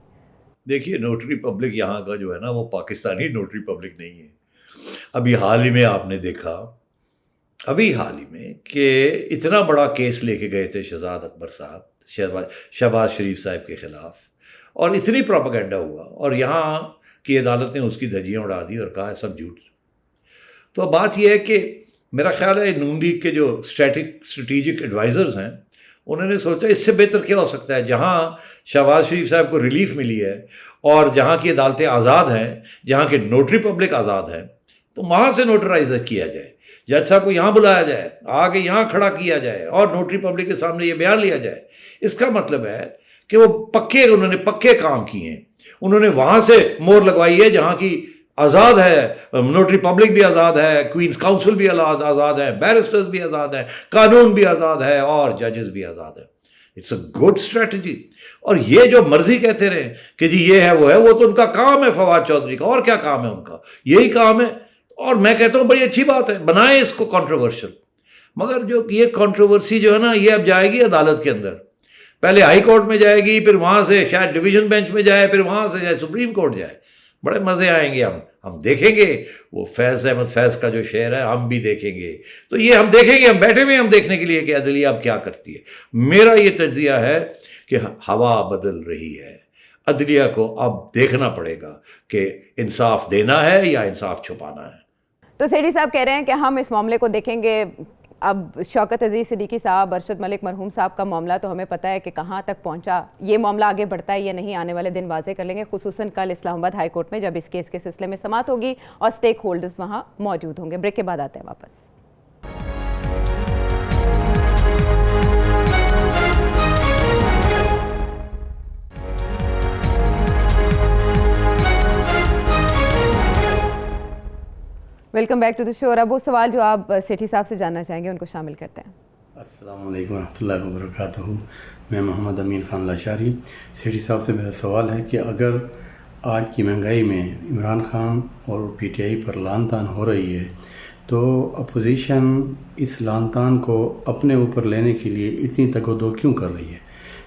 B: دیکھیے نوٹری پبلک یہاں کا جو ہے نا وہ پاکستانی نوٹری پبلک نہیں ہے۔ ابھی حال ہی میں آپ نے دیکھا کہ اتنا بڑا کیس لے کے گئے تھے شہزاد اکبر صاحب شہباز شریف صاحب کے خلاف، اور اتنی پروپیگنڈا ہوا، اور یہاں کی عدالت نے اس کی دھجیاں اڑا دی اور کہا سب جھوٹ۔ تو بات یہ ہے کہ میرا خیال ہے نون لیگ کے جو اسٹریٹجک ایڈوائزرز ہیں انہوں نے سوچا اس سے بہتر کیا ہو سکتا ہے، جہاں شہباز شریف صاحب کو ریلیف ملی ہے اور جہاں کی عدالتیں آزاد ہیں، جہاں کے نوٹری پبلک آزاد ہیں، تو وہاں سے نوٹرائز کیا جائے، جج صاحب کو یہاں بلایا جائے، آگے یہاں کھڑا کیا جائے اور نوٹری پبلک کے سامنے یہ بیان لیا جائے۔ اس کا مطلب ہے کہ وہ انہوں نے پکے کام کیے ہیں، انہوں نے وہاں سے مور لگوائی ہے جہاں کی آزاد ہے، نوٹری پبلک بھی آزاد ہے، کوئنز کاؤنسل بھی آزاد ہیں، بیرسٹرز بھی آزاد ہیں، قانون بھی آزاد ہے اور ججز بھی آزاد ہیں۔ It's a good strategy. اور یہ جو مرضی کہتے رہے کہ جی یہ ہے وہ تو ان کا کام ہے فواد چودھری کا، اور کیا کام ہے ان کا، یہی کام ہے۔ اور میں کہتا ہوں بڑی اچھی بات ہے، بنائیں اس کو کنٹروورشل، مگر جو یہ کنٹروورسی جو ہے نا یہ اب جائے گی عدالت کے اندر، پہلے ہائی کورٹ میں جائے گی، پھر وہاں سے شاید ڈویژن بینچ میں جائے، پھر وہاں سے جائے سپریم کورٹ جائے، بڑے مزے آئیں گے۔ ہم دیکھیں گے، وہ فیض احمد فیض کا جو شعر ہے ہم بھی دیکھیں گے، تو یہ ہم دیکھیں گے، ہم بیٹھے ہوئے ہم دیکھنے کے لیے کہ عدلیہ اب کیا کرتی ہے۔ میرا یہ تجزیہ ہے کہ ہوا بدل رہی ہے، عدلیہ کو اب دیکھنا پڑے گا کہ انصاف دینا ہے یا انصاف چھپانا ہے۔
A: تو سیٹھی صاحب کہہ رہے ہیں کہ ہم اس معاملے کو دیکھیں گے۔ اب شوکت عزیز صدیقی صاحب، ارشد ملک مرحوم صاحب کا معاملہ تو ہمیں پتہ ہے کہ کہاں تک پہنچا، یہ معاملہ آگے بڑھتا ہے یا نہیں آنے والے دن واضح کر لیں گے، خصوصاً کل اسلام آباد ہائی کورٹ میں جب اس کیس کے سلسلے میں سماعت ہوگی اور سٹیک ہولڈرز وہاں موجود ہوں گے۔ بریک کے بعد آتے ہیں واپس۔ ویلکم بیک ٹو دی شو۔ اور اب وہ سوال جو آپ سیٹھی صاحب سے جاننا چاہیں گے ان کو شامل کرتے ہیں۔
C: السلام علیکم ورحمۃ اللہ وبرکاتہ، میں محمد امین خان لاشاری۔ سیٹھی صاحب سے میرا سوال ہے کہ اگر آج کی مہنگائی میں عمران خان اور P T I per lawn تان ہو رہی ہے تو اپوزیشن اس لان تان کو اپنے اوپر لینے کے لیے اتنی تگ و دو کیوں کر رہی ہے؟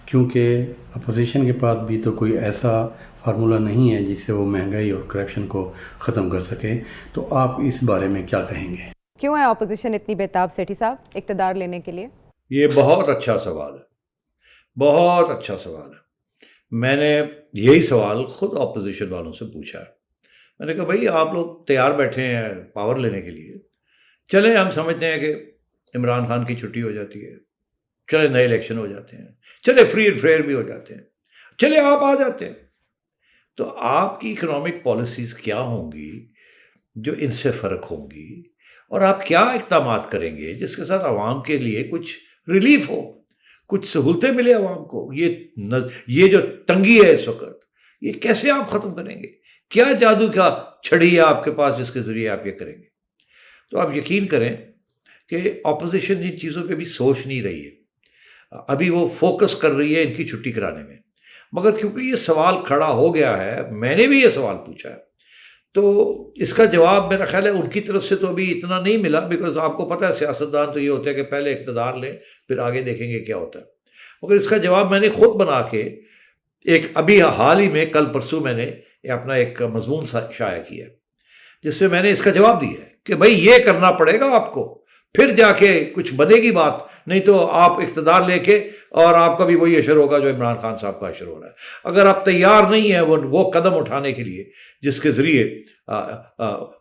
C: کیونکہ اپوزیشن کے پاس بھی تو کوئی ایسا فارمولہ نہیں ہے جس سے وہ مہنگائی اور کرپشن کو ختم کر سکے، تو آپ اس بارے میں کیا کہیں گے؟
A: کیوں ہے اپوزیشن اتنی بےتاب سیٹھی صاحب اقتدار لینے کے لیے؟
B: یہ بہت اچھا سوال ہے، بہت اچھا سوال ہے۔ میں نے یہی سوال خود اپوزیشن والوں سے پوچھا ہے۔ میں نے کہا بھائی آپ لوگ تیار بیٹھے ہیں پاور لینے کے لیے، چلیں ہم سمجھتے ہیں کہ عمران خان کی چھٹی ہو جاتی ہے، چلے نئے الیکشن ہو جاتے ہیں، چلے فری اینڈ فیئر بھی ہو جاتے ہیں، چلے آپ آ جاتے ہیں، تو آپ کی اکنامک پالیسیز کیا ہوں گی جو ان سے فرق ہوں گی، اور آپ کیا اقدامات کریں گے جس کے ساتھ عوام کے لیے کچھ ریلیف ہو، کچھ سہولتیں ملے عوام کو۔ یہ جو تنگی ہے اس وقت، یہ کیسے آپ ختم کریں گے؟ کیا جادو کا چھڑی ہے آپ کے پاس جس کے ذریعے آپ یہ کریں گے؟ تو آپ یقین کریں کہ اپوزیشن ان چیزوں پہ بھی سوچ نہیں رہی ہے، ابھی وہ فوکس کر رہی ہے ان کی چھٹی کرانے میں۔ مگر کیونکہ یہ سوال کھڑا ہو گیا ہے، میں نے بھی یہ سوال پوچھا ہے، تو اس کا جواب میرا خیال ہے ان کی طرف سے تو ابھی اتنا نہیں ملا، بیکاز آپ کو پتہ ہے سیاستدان تو یہ ہوتا ہے کہ پہلے اقتدار لیں پھر آگے دیکھیں گے کیا ہوتا ہے۔ مگر اس کا جواب میں نے خود بنا کے ایک ابھی حال ہی میں کل پرسوں میں نے اپنا ایک مضمون شائع کیا جس سے میں نے اس کا جواب دیا ہے کہ بھائی یہ کرنا پڑے گا آپ کو، پھر جا کے کچھ بنے گی بات، نہیں تو آپ اقتدار لے کے اور آپ کا بھی وہی اشر ہوگا جو عمران خان صاحب کا اشر ہو رہا ہے۔ اگر آپ تیار نہیں ہیں وہ قدم اٹھانے کے لیے جس کے ذریعے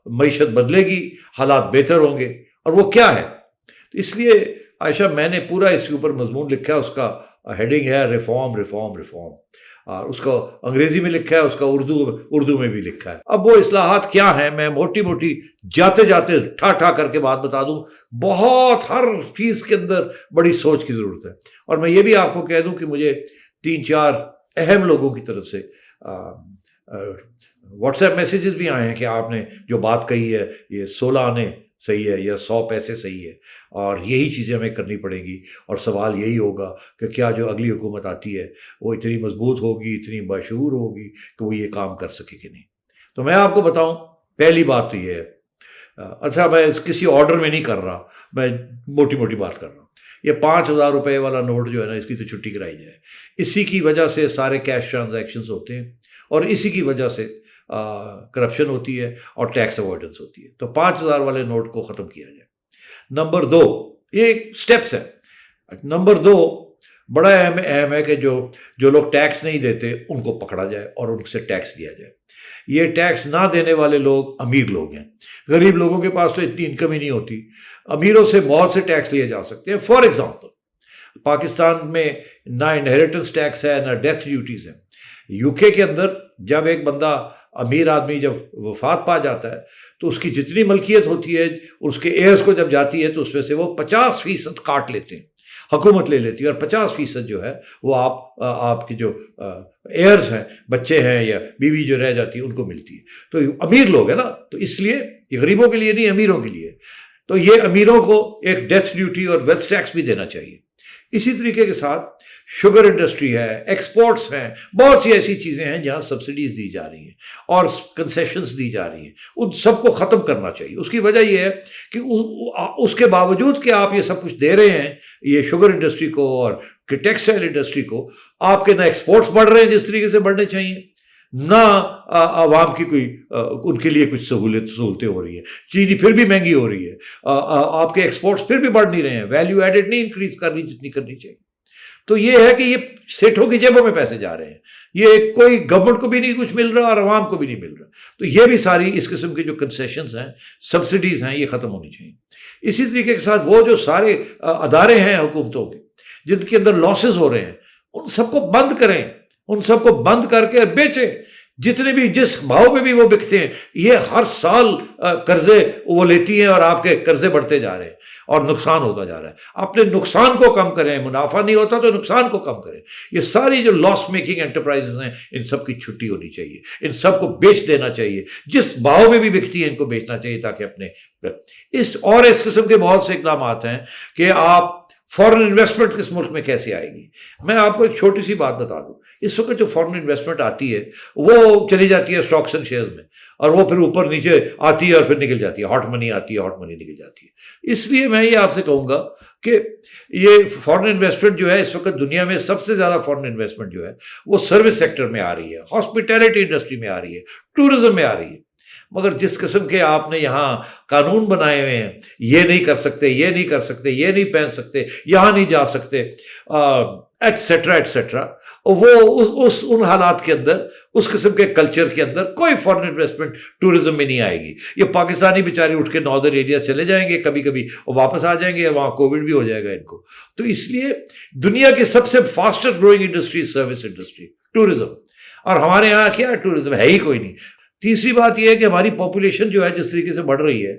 B: معیشت بدلے گی، حالات بہتر ہوں گے، اور وہ کیا ہے، تو اس لیے عائشہ میں نے پورا اس کے اوپر مضمون لکھا ہے، اس کا ہیڈنگ ہے ریفارم ریفارم ریفارم، اور اس کو انگریزی میں لکھا ہے، اس کا اردو میں بھی لکھا ہے۔ اب وہ اصلاحات کیا ہیں میں موٹی موٹی جاتے جاتے ٹھا کر کے بات بتا دوں، بہت ہر چیز کے اندر بڑی سوچ کی ضرورت ہے۔ اور میں یہ بھی آپ کو کہہ دوں کہ مجھے 3-4 اہم لوگوں کی طرف سے واٹس ایپ میسیجز بھی آئے ہیں کہ آپ نے جو بات کہی ہے یہ 16 آنے صحیح ہے یا 100 پیسے صحیح ہے، اور یہی چیزیں ہمیں کرنی پڑیں گی، اور سوال یہی ہوگا کہ کیا جو اگلی حکومت آتی ہے وہ اتنی مضبوط ہوگی، اتنی باشعور ہوگی کہ وہ یہ کام کر سکے کہ نہیں۔ تو میں آپ کو بتاؤں، پہلی بات تو یہ ہے، اچھا میں کسی آرڈر میں نہیں کر رہا، میں موٹی موٹی بات کر رہا ہوں، یہ 5,000 روپے والا نوٹ جو ہے نا، اس کی تو چھٹی کرائی جائے۔ اسی کی وجہ سے سارے کیش ٹرانزیکشنز ہوتے ہیں، اور اسی کی وجہ سے کرپشن ہوتی ہے اور ٹیکس اوائڈنس ہوتی ہے۔ تو 5,000 والے نوٹ کو ختم کیا جائے۔ نمبر 2، یہ سٹیپس ہے۔ نمبر 2 بڑا اہم ہے کہ جو لوگ ٹیکس نہیں دیتے ان کو پکڑا جائے اور ان سے ٹیکس دیا جائے۔ یہ ٹیکس نہ دینے والے لوگ امیر لوگ ہیں، غریب لوگوں کے پاس تو اتنی انکم ہی نہیں ہوتی۔ امیروں سے بہت سے ٹیکس لیے جا سکتے ہیں۔ فار ایگزامپل، پاکستان میں نہ انہیریٹنس ٹیکس ہے، نہ ڈیتھ ڈیوٹیز ہیں۔ یو کے کے اندر جب ایک بندہ امیر آدمی جب وفات پا جاتا ہے تو اس کی جتنی ملکیت ہوتی ہے اس کے ایئرز کو جب جاتی ہے تو اس میں سے وہ 50% کاٹ لیتے ہیں، حکومت لے لیتی ہے، اور 50% جو ہے وہ آپ کے جو ایئرز ہیں، بچے ہیں یا بیوی جو رہ جاتی ہے، ان کو ملتی ہے۔ تو امیر لوگ ہیں نا، تو اس لیے یہ غریبوں کے لیے نہیں، امیروں کے لیے۔ تو یہ امیروں کو ایک ڈیتھ ڈیوٹی اور ویلتھ ٹیکس بھی دینا چاہیے۔ اسی طریقے کے ساتھ شوگر انڈسٹری ہے، ایکسپورٹس ہیں، بہت سی ایسی چیزیں ہیں جہاں سبسڈیز دی جا رہی ہیں اور کنسیشنز دی جا رہی ہیں، ان سب کو ختم کرنا چاہیے۔ اس کی وجہ یہ ہے کہ اس کے باوجود کہ آپ یہ سب کچھ دے رہے ہیں یہ شوگر انڈسٹری کو اور ٹیکسٹائل انڈسٹری کو، آپ کے نہ ایکسپورٹس بڑھ رہے ہیں جس طریقے سے بڑھنے چاہیے، نہ عوام کی کوئی ان کے لیے کچھ سہولتیں ہو رہی ہیں۔ چینی پھر بھی مہنگی ہو رہی ہے، آپ کے ایکسپورٹس پھر بھی بڑھ نہیں رہے ہیں، ویلیو ایڈڈ نہیں انکریز کرنی جتنی کرنی چاہیے۔ تو یہ ہے کہ یہ سیٹھوں کی جیبوں میں پیسے جا رہے ہیں، یہ کوئی گورنمنٹ کو بھی نہیں کچھ مل رہا اور عوام کو بھی نہیں مل رہا۔ تو یہ بھی ساری اس قسم کے جو کنسیشنز ہیں، سبسڈیز ہیں، یہ ختم ہونی چاہیے۔ اسی طریقے کے ساتھ وہ جو سارے ادارے ہیں حکومتوں کے جن کے اندر لاسز ہو رہے ہیں، ان سب کو بند کریں، ان سب کو بند کر کے بیچیں، جتنے بھی جس بھاؤ میں بھی وہ بکتے ہیں۔ یہ ہر سال قرضے وہ لیتی ہیں اور آپ کے قرضے بڑھتے جا رہے ہیں اور نقصان ہوتا جا رہا ہے۔ اپنے نقصان کو کم کریں، منافع نہیں ہوتا تو نقصان کو کم کریں۔ یہ ساری جو لاس میکنگ انٹرپرائزز ہیں، ان سب کی چھٹی ہونی چاہیے، ان سب کو بیچ دینا چاہیے، جس بھاؤ میں بھی بکتی ہیں ان کو بیچنا چاہیے، تاکہ اپنے اس قسم کے بہت سے اقدامات ہیں کہ آپ فورن انویسٹمنٹ کس ملک میں کیسے آئے گی۔ میں آپ کو ایک چھوٹی سی بات بتا دوں، اس وقت جو فورن انویسٹمنٹ آتی ہے وہ چلی جاتی ہے اسٹاکس اینڈ شیئرز میں، اور وہ پھر اوپر نیچے آتی ہے اور پھر نکل جاتی ہے، ہاٹ منی آتی ہے، ہاٹ منی نکل جاتی ہے۔ اس لیے میں یہ آپ سے کہوں گا کہ یہ فورن انویسٹمنٹ جو ہے اس وقت دنیا میں سب سے زیادہ فورن انویسٹمنٹ جو ہے وہ سروس سیکٹر میں آ رہی ہے، ہاسپٹیلٹی انڈسٹری میں آ رہی ہے، ٹورزم میں آ رہی ہے۔ مگر جس قسم کے آپ نے یہاں قانون بنائے ہوئے ہیں، یہ نہیں کر سکتے، یہ نہیں کر سکتے، یہ نہیں پہن سکتے، یہاں نہیں جا سکتے، ایٹسیٹرا ایٹسیٹرا، وہ ان حالات کے اندر، اس قسم کے کلچر کے اندر کوئی فورن انویسٹمنٹ ٹورزم میں نہیں آئے گی۔ یہ پاکستانی بیچارے اٹھ کے ناردرن ایریاز چلے جائیں گے، کبھی کبھی واپس آ جائیں گے، وہاں کووڈ بھی ہو جائے گا ان کو۔ تو اس لیے دنیا کی سب سے faster growing industry service industry, tourism, اور ہمارے یہاں کیا ٹورزم ہے ہی کوئی نہیں۔ تیسری بات یہ ہے کہ ہماری پاپولیشن جو ہے جس طریقے سے بڑھ رہی ہے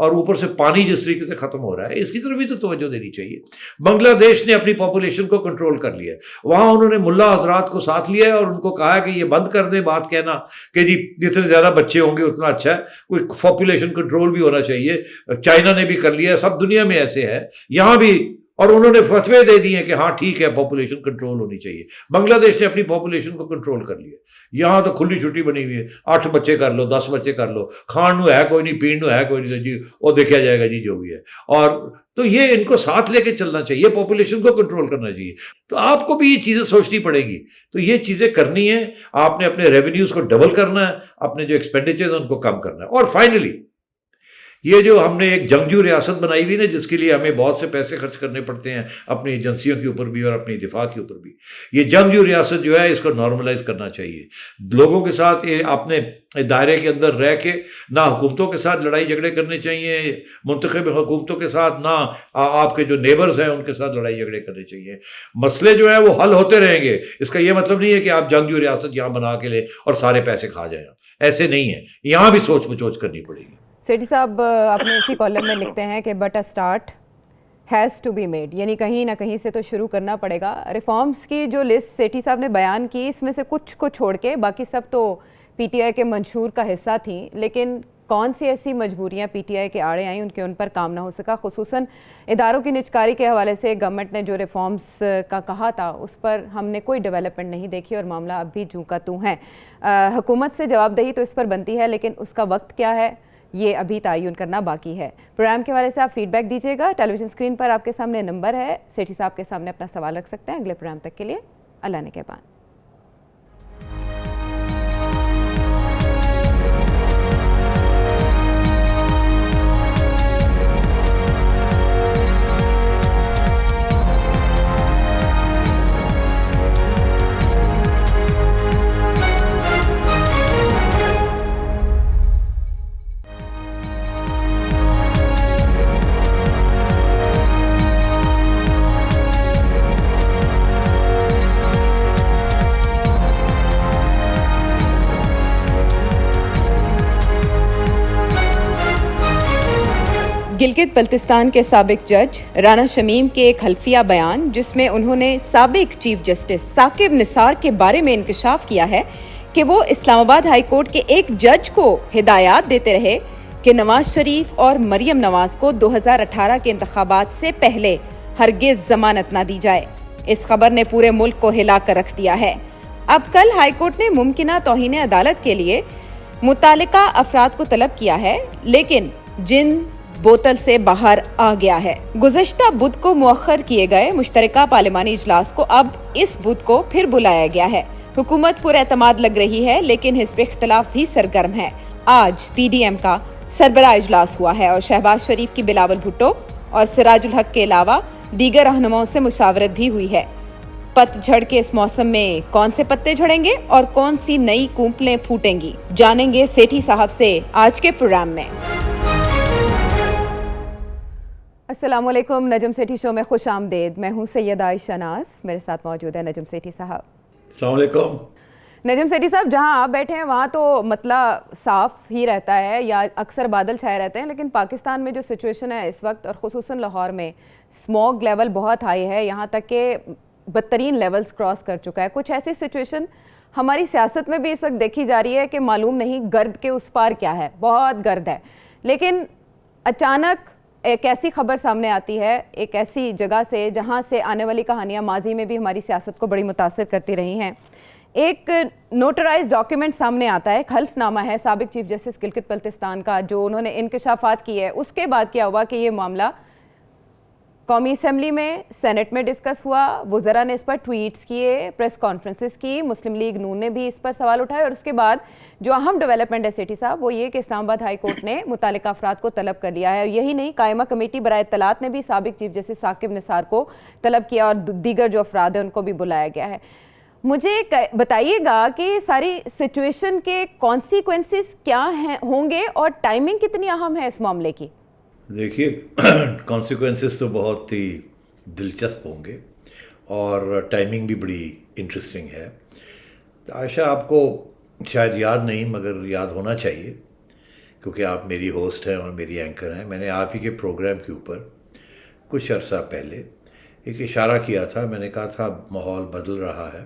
B: اور اوپر سے پانی جس طریقے سے ختم ہو رہا ہے، اس کی طرف بھی تو توجہ دینی چاہیے۔ بنگلہ دیش نے اپنی پاپولیشن کو کنٹرول کر لیا ہے، وہاں انہوں نے ملا حضرات کو ساتھ لیا ہے اور ان کو کہا کہ یہ بند کر دیں بات کہنا کہ جی جتنے زیادہ بچے ہوں گے اتنا اچھا ہے، کوئی پاپولیشن کنٹرول بھی ہونا چاہیے۔ چائنا نے بھی کر لیا ہے، سب دنیا میں ایسے ہے، یہاں بھی، اور انہوں نے فتوے دے دیے کہ ہاں ٹھیک ہے پاپولیشن کنٹرول ہونی چاہیے۔ بنگلہ دیش نے اپنی پاپولیشن کو کنٹرول کر لیا، یہاں تو کھلی چھٹی بنی ہوئی ہے، 8 بچے کر لو، 10 بچے کر لو، کھان نو ہے کوئی نہیں، پین نو ہے کوئی نہیں، جی وہ دیکھا جائے گا جی جو بھی ہے۔ اور تو یہ ان کو ساتھ لے کے چلنا چاہیے، پاپولیشن کو کنٹرول کرنا چاہیے۔ تو آپ کو بھی یہ چیزیں سوچنی پڑے گی، تو یہ چیزیں کرنی ہیں، آپ نے اپنے ریونیوز کو ڈبل کرنا ہے، اپنے جو ایکسپینڈیچر ہیں ان کو کم کرنا ہے۔ اور فائنلی یہ جو ہم نے ایک جنگجو ریاست بنائی ہوئی نا، جس کے لیے ہمیں بہت سے پیسے خرچ کرنے پڑتے ہیں اپنی ایجنسیوں کے اوپر بھی اور اپنی دفاع کے اوپر بھی، یہ جنگجو ریاست جو ہے اس کو نارملائز کرنا چاہیے۔ لوگوں کے ساتھ اپنے دائرے کے اندر رہ کے نہ حکومتوں کے ساتھ لڑائی جھگڑے کرنے چاہیے، منتخب حکومتوں کے ساتھ، نہ آپ کے جو نیبرز ہیں ان کے ساتھ لڑائی جھگڑے کرنے چاہیے۔ مسئلے جو ہیں وہ حل ہوتے رہیں گے، اس کا یہ مطلب نہیں ہے کہ آپ جنگجو ریاست یہاں بنا کے لیں اور سارے پیسے کھا جائیں، ایسے نہیں ہے، یہاں بھی سوچ بچوچ کرنی پڑے گی۔
A: سیٹھی صاحب اپنے اسی کالم میں لکھتے ہیں کہ but a start has to be made, یعنی کہیں نہ کہیں سے تو شروع کرنا پڑے گا۔ ریفارمز کی جو لسٹ سیٹھی صاحب نے بیان کی، اس میں سے کچھ کو چھوڑ کے باقی سب تو پی ٹی آئی کے منشور کا حصہ تھیں، لیکن کون سی ایسی مجبوریاں پی ٹی آئی کے آڑے آئیں ان پر کام نہ ہو سکا؟ خصوصاً اداروں کی نجکاری کے حوالے سے گورنمنٹ نے جو ریفارمز کا کہا تھا اس پر ہم نے کوئی ڈیولپمنٹ نہیں دیکھی اور معاملہ اب بھی جوں کا توں ہے۔ حکومت سے جواب دہی تو اس پر بنتی ہے، لیکن اس کا وقت کیا ہے یہ ابھی تعین کرنا باقی ہے۔ پروگرام کے حوالے سے آپ فیڈ بیک دیجیے گا، ٹیلی ویژن اسکرین پر آپ کے سامنے نمبر ہے، سیٹھی صاحب کے سامنے اپنا سوال رکھ سکتے ہیں۔ اگلے پروگرام تک کے لیے اللہ نگہبان۔ گلگت بلتستان کے سابق جج رانا شمیم کے ایک حلفیہ بیان جس میں انہوں نے سابق چیف جسٹس ثاقب نثار کے بارے میں انکشاف کیا ہے کہ وہ اسلام آباد ہائی کورٹ کے ایک جج کو ہدایات دیتے رہے کہ نواز شریف اور مریم نواز کو 2018 کے انتخابات سے پہلے ہرگز ضمانت نہ دی جائے۔ اس خبر نے پورے ملک کو ہلا کر رکھ دیا ہے۔ اب کل ہائی کورٹ نے ممکنہ توہین عدالت کے لیے متعلقہ افراد کو طلب کیا ہے، لیکن جن بوتل سے باہر آ گیا ہے۔ گزشتہ بدھ کو مؤخر کیے گئے مشترکہ پارلیمانی اجلاس کو اب اس بدھ کو پھر بلایا گیا ہے۔ حکومت پر اعتماد لگ رہی ہے، لیکن حزب اختلاف بھی سرگرم ہے۔ آج پی ڈی ایم کا سربراہ اجلاس ہوا ہے اور شہباز شریف کی بلاول بھٹو اور سراج الحق کے علاوہ دیگر رہنماؤں سے مشاورت بھی ہوئی ہے۔ پت جھڑ کے اس موسم میں کون سے پتے جھڑیں گے اور کون سی نئی کونپلیں پھوٹیں گی، جانیں گے سیٹھی صاحب سے آج کے پروگرام میں۔ السلام علیکم، نجم سیٹھی شو میں خوش آمدید۔ میں ہوں سیدہ عائشہ ناز، میرے ساتھ موجود ہے نجم سیٹھی صاحب۔
B: السلام علیکم۔
A: نجم سیٹھی صاحب، جہاں آپ بیٹھے ہیں وہاں تو مطلب صاف ہی رہتا ہے یا اکثر بادل چھائے رہتے ہیں، لیکن پاکستان میں جو سچویشن ہے اس وقت اور خصوصاً لاہور میں اسموگ لیول بہت ہائی ہے، یہاں تک کہ بدترین لیولز کراس کر چکا ہے۔ کچھ ایسی سچویشن ہماری سیاست میں بھی اس وقت دیکھی جا رہی ہے کہ معلوم نہیں گرد کے اس پار کیا ہے، بہت گرد ہے، لیکن اچانک ایک ایسی خبر سامنے آتی ہے ایک ایسی جگہ سے جہاں سے آنے والی کہانیاں ماضی میں بھی ہماری سیاست کو بڑی متاثر کرتی رہی ہیں۔ ایک نوٹرائز ڈاکیومنٹ سامنے آتا ہے، ایک حلف نامہ ہے سابق چیف جسٹس گلگت بلتستان کا، جو انہوں نے انکشافات کی ہے۔ اس کے بعد کیا ہوا کہ یہ معاملہ قومی اسمبلی میں، سینٹ میں ڈسکس ہوا، وزراء نے اس پر ٹویٹس کیے، پریس کانفرنسز کی، مسلم لیگ نون نے بھی اس پر سوال اٹھائے، اور اس کے بعد جو اہم ڈیولپمنٹ ہے سیٹھی صاحب وہ یہ کہ اسلام آباد ہائی کورٹ نے متعلقہ افراد کو طلب کر لیا ہے۔ اور یہی نہیں، قائمہ کمیٹی برائے اطلاعات نے بھی سابق چیف جسٹس ثاقب نثار کو طلب کیا اور دیگر جو افراد ہیں ان کو بھی بلایا گیا ہے۔ مجھے بتائیے گا کہ ساری سچویشن کے کانسیکوینسز کیا ہوں گے اور ٹائمنگ کتنی اہم ہے اس معاملے کی؟
B: دیکھیے، کانسیکوینسز تو بہت ہی دلچسپ ہوں گے اور ٹائمنگ بھی بڑی انٹرسٹنگ ہے۔ عائشہ، آپ کو شاید یاد نہیں مگر یاد ہونا چاہیے کیونکہ آپ میری ہوسٹ ہیں اور میری اینکر ہیں۔ میں نے آپ ہی کے پروگرام کے اوپر کچھ عرصہ پہلے ایک اشارہ کیا تھا، میں نے کہا تھا ماحول بدل رہا ہے،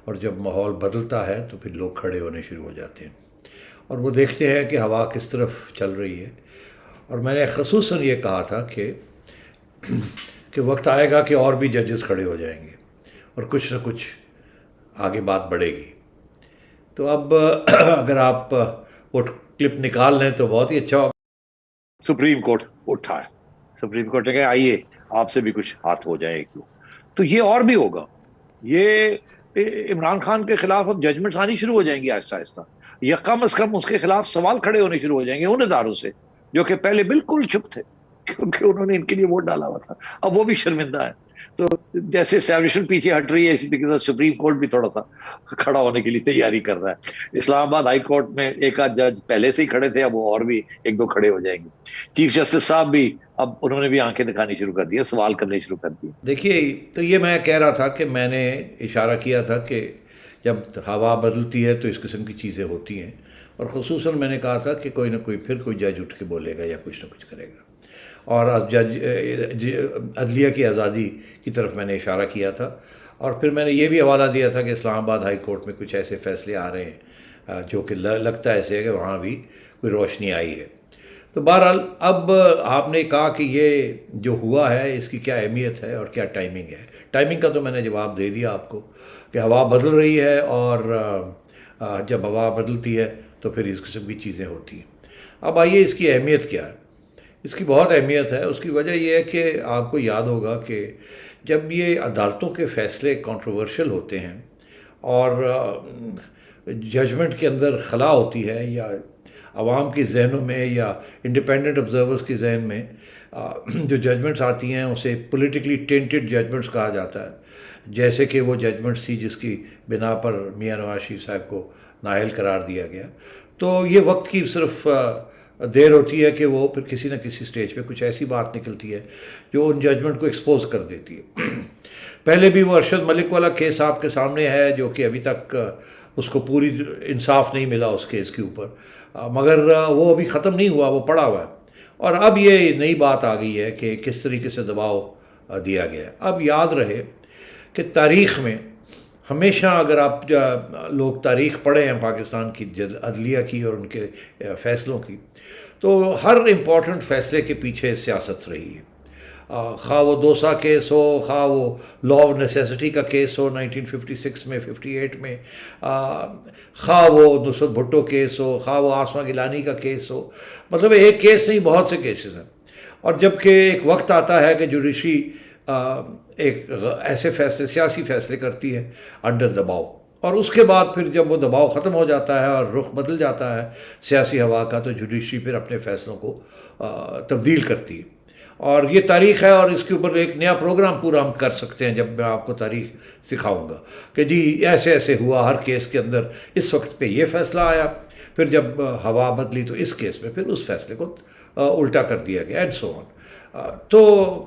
B: اور جب ماحول بدلتا ہے تو پھر لوگ کھڑے ہونے شروع ہو جاتے ہیں اور وہ دیکھتے ہیں کہ ہوا کس طرف چل رہی ہے۔ اور میں نے خصوصاً یہ کہا تھا کہ وقت آئے گا کہ اور بھی ججز کھڑے ہو جائیں گے اور کچھ نہ کچھ آگے بات بڑھے گی۔ تو اب اگر آپ وہ کلپ نکال لیں تو بہت ہی اچھا ہوگا۔
D: سپریم کورٹ اٹھا ہے، سپریم کورٹ نے کہا آئیے آپ سے بھی کچھ ہاتھ ہو جائے ایک دو، تو یہ اور بھی ہوگا۔ یہ عمران خان کے خلاف اب ججمنٹس آنی شروع ہو جائیں گی آہستہ آہستہ، یا کم از کم اس کے خلاف سوال کھڑے ہونے شروع ہو جائیں گے ان اداروں سے جو کہ پہلے بالکل چپ تھے کیونکہ انہوں نے ان کے لیے ووٹ ڈالا ہوا تھا، اب وہ بھی شرمندہ ہے۔ تو جیسے اسٹیبلشمنٹ پیچھے ہٹ رہی ہے، اسی طریقے سے سپریم کورٹ بھی تھوڑا سا کھڑا ہونے کے لیے تیاری کر رہا ہے۔ اسلام آباد ہائی کورٹ میں ایک آدھ جج پہلے سے ہی کھڑے تھے، اب وہ اور بھی ایک دو کھڑے ہو جائیں گے۔ چیف جسٹس صاحب بھی اب انہوں نے بھی آنکھیں دکھانی شروع کر دی، سوال کرنے شروع کر دیے۔
B: دیکھیے، تو یہ میں کہہ رہا تھا کہ میں نے اشارہ کیا تھا کہ جب ہوا بدلتی ہے تو اس قسم کی چیزیں ہوتی ہیں، اور خصوصاً میں نے کہا تھا کہ کوئی نہ کوئی پھر کوئی جج اٹھ کے بولے گا یا کچھ نہ کچھ کرے گا، اور عدلیہ کی آزادی کی طرف میں نے اشارہ کیا تھا۔ اور پھر میں نے یہ بھی حوالہ دیا تھا کہ اسلام آباد ہائی کورٹ میں کچھ ایسے فیصلے آ رہے ہیں جو کہ لگتا ہے ایسے کہ وہاں بھی کوئی روشنی آئی ہے. تو بہرحال اب آپ نے کہا کہ یہ جو ہوا ہے اس کی کیا اہمیت ہے اور کیا ٹائمنگ ہے. ٹائمنگ کا تو میں نے جواب دے دیا آپ کو کہ ہوا بدل رہی ہے، اور جب ہوا بدلتی ہے تو پھر اس قسم کی چیزیں ہوتی ہیں. اب آئیے اس کی اہمیت کیا ہے. اس کی بہت اہمیت ہے. اس کی وجہ یہ ہے کہ آپ کو یاد ہوگا کہ جب یہ عدالتوں کے فیصلے کنٹروورشل ہوتے ہیں اور ججمنٹ کے اندر خلا ہوتی ہے، یا عوام کے ذہنوں میں یا انڈیپینڈنٹ آبزرورز کے ذہن میں جو ججمنٹس آتی ہیں اسے پولیٹیکلی ٹینٹڈ ججمنٹس کہا جاتا ہے، جیسے کہ وہ ججمنٹس تھی جس کی بنا پر میاں نواز شریف صاحب کو نااہل قرار دیا گیا. تو یہ وقت کی صرف دیر ہوتی ہے کہ وہ پھر کسی نہ کسی سٹیج پہ کچھ ایسی بات نکلتی ہے جو ان ججمنٹ کو ایکسپوز کر دیتی ہے. پہلے بھی وہ ارشد ملک والا کیس آپ کے سامنے ہے، جو کہ ابھی تک اس کو پوری انصاف نہیں ملا اس کیس کے اوپر، مگر وہ ابھی ختم نہیں ہوا، وہ پڑا ہوا ہے. اور اب یہ نئی بات آ گئی ہے کہ کس طریقے سے دباؤ دیا گیا ہے. اب یاد رہے کہ تاریخ میں ہمیشہ، اگر آپ لوگ تاریخ پڑھیں ہیں پاکستان کی عدلیہ کی اور ان کے فیصلوں کی، تو ہر امپورٹنٹ فیصلے کے پیچھے سیاست رہی ہے. خواہ وہ دوسا کیس ہو، خواہ وہ لا آف نیسیسٹی کا کیس ہو 1956 میں 58 میں، خواہ وہ نصرت بھٹو کیس ہو، خواہ وہ آسما گیلانی کا کیس ہو. مطلب ایک کیس نہیں، بہت سے کیسز ہیں. اور جب کہ ایک وقت آتا ہے کہ جوڈیشری ایک ایسے فیصلے، سیاسی فیصلے کرتی ہے انڈر دباؤ، اور اس کے بعد پھر جب وہ دباؤ ختم ہو جاتا ہے اور رخ بدل جاتا ہے سیاسی ہوا کا، تو جوڈیشری پھر اپنے فیصلوں کو تبدیل کرتی ہے. اور یہ تاریخ ہے، اور اس کے اوپر ایک نیا پروگرام پورا ہم کر سکتے ہیں جب میں آپ کو تاریخ سکھاؤں گا کہ جی ایسے ایسے ہوا ہر کیس کے اندر، اس وقت پہ یہ فیصلہ آیا، پھر جب ہوا بدلی تو اس کیس میں پھر اس فیصلے کو الٹا کر دیا گیا، اینڈ سو آن. تو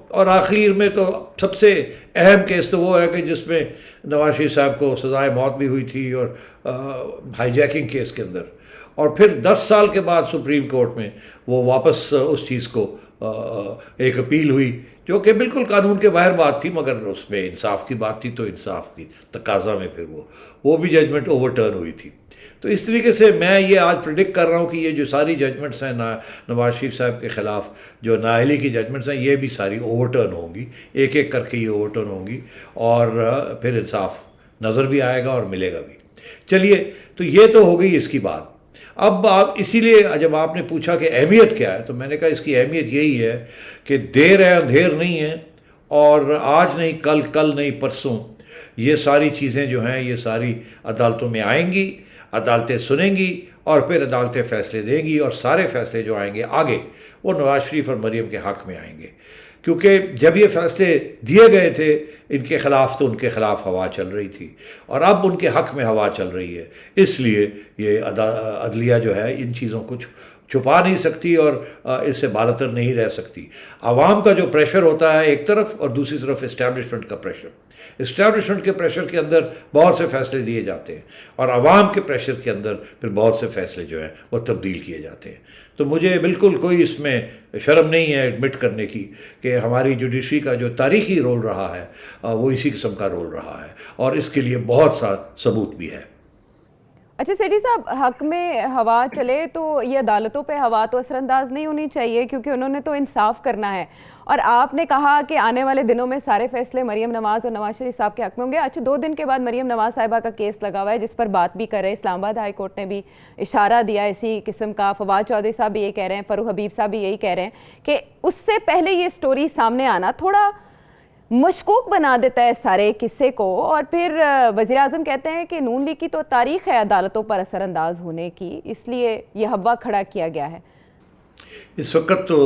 B: اور آخر میں تو سب سے اہم کیس تو وہ ہے کہ جس میں نواز شریف صاحب کو سزائے موت بھی ہوئی تھی، اور ہائی جیکنگ کیس کے اندر، اور پھر 10 سال کے بعد سپریم کورٹ میں وہ واپس اس چیز کو ایک اپیل ہوئی، جو کہ بالکل قانون کے باہر بات تھی، مگر اس میں انصاف کی بات تھی، تو انصاف کی تقاضا میں پھر وہ بھی ججمنٹ اوور ٹرن ہوئی تھی. تو اس طریقے سے میں یہ آج پریڈکٹ کر رہا ہوں کہ یہ جو ساری ججمنٹس ہیں نواز شریف صاحب کے خلاف، جو نااہلی کی ججمنٹس ہیں، یہ بھی ساری اوور ٹرن ہوں گی، ایک ایک کر کے یہ اوور ٹرن ہوں گی، اور پھر انصاف نظر بھی آئے گا اور ملے گا بھی. چلیے، تو یہ تو ہو گئی اس کی بات. اب آپ اسی لیے جب آپ نے پوچھا کہ اہمیت کیا ہے، تو میں نے کہا اس کی اہمیت یہی ہے کہ دیر ہے اندھیر نہیں ہے، اور آج نہیں کل، کل نہیں پرسوں، یہ ساری چیزیں جو ہیں یہ ساری عدالتوں میں آئیں گی، عدالتیں سنیں گی، اور پھر عدالتیں فیصلے دیں گی، اور سارے فیصلے جو آئیں گے آگے وہ نواز شریف اور مریم کے حق میں آئیں گے. کیونکہ جب یہ فیصلے دیے گئے تھے ان کے خلاف تو ان کے خلاف ہوا چل رہی تھی، اور اب ان کے حق میں ہوا چل رہی ہے. اس لیے یہ عدلیہ جو ہے ان چیزوں کو چھپا نہیں سکتی اور اس سے بالاتر نہیں رہ سکتی. عوام کا جو پریشر ہوتا ہے ایک طرف، اور دوسری طرف اسٹیبلشمنٹ کا پریشر. اسٹیبلشمنٹ کے پریشر کے اندر بہت سے فیصلے دیے جاتے ہیں، اور عوام کے پریشر کے اندر پھر بہت سے فیصلے جو ہیں وہ تبدیل کیے جاتے ہیں. تو مجھے بالکل کوئی اس میں شرم نہیں ہے ایڈمٹ کرنے کی کہ ہماری جوڈیشری کا جو تاریخی رول رہا ہے وہ اسی قسم کا رول رہا ہے، اور اس کے لیے بہت سا ثبوت بھی ہے.
A: اچھا سیٹھی صاحب، حق میں ہوا چلے تو یہ عدالتوں پہ ہوا تو اثر انداز نہیں ہونی چاہیے، کیونکہ انہوں نے تو انصاف کرنا ہے. اور آپ نے کہا کہ آنے والے دنوں میں سارے فیصلے مریم نواز اور نواز شریف صاحب کے حق میں ہوں گے. اچھا، 2 دن کے بعد مریم نواز صاحبہ کا کیس لگا ہوا ہے جس پر بات بھی کر رہے ہیں. اسلام آباد ہائی کورٹ نے بھی اشارہ دیا اسی قسم کا. فواد چودھری صاحب بھی یہی کہہ رہے ہیں، فروخ حبیب صاحب بھی یہی کہہ رہے ہیں کہ اس سے پہلے یہ سٹوری سامنے آنا تھوڑا مشکوک بنا دیتا ہے سارے قصے کو. اور پھر وزیر اعظم کہتے ہیں کہ نون لیگ کی تو تاریخ ہے عدالتوں پر اثر انداز ہونے کی، اس لیے یہ ہوا کھڑا کیا گیا ہے.
B: اس وقت تو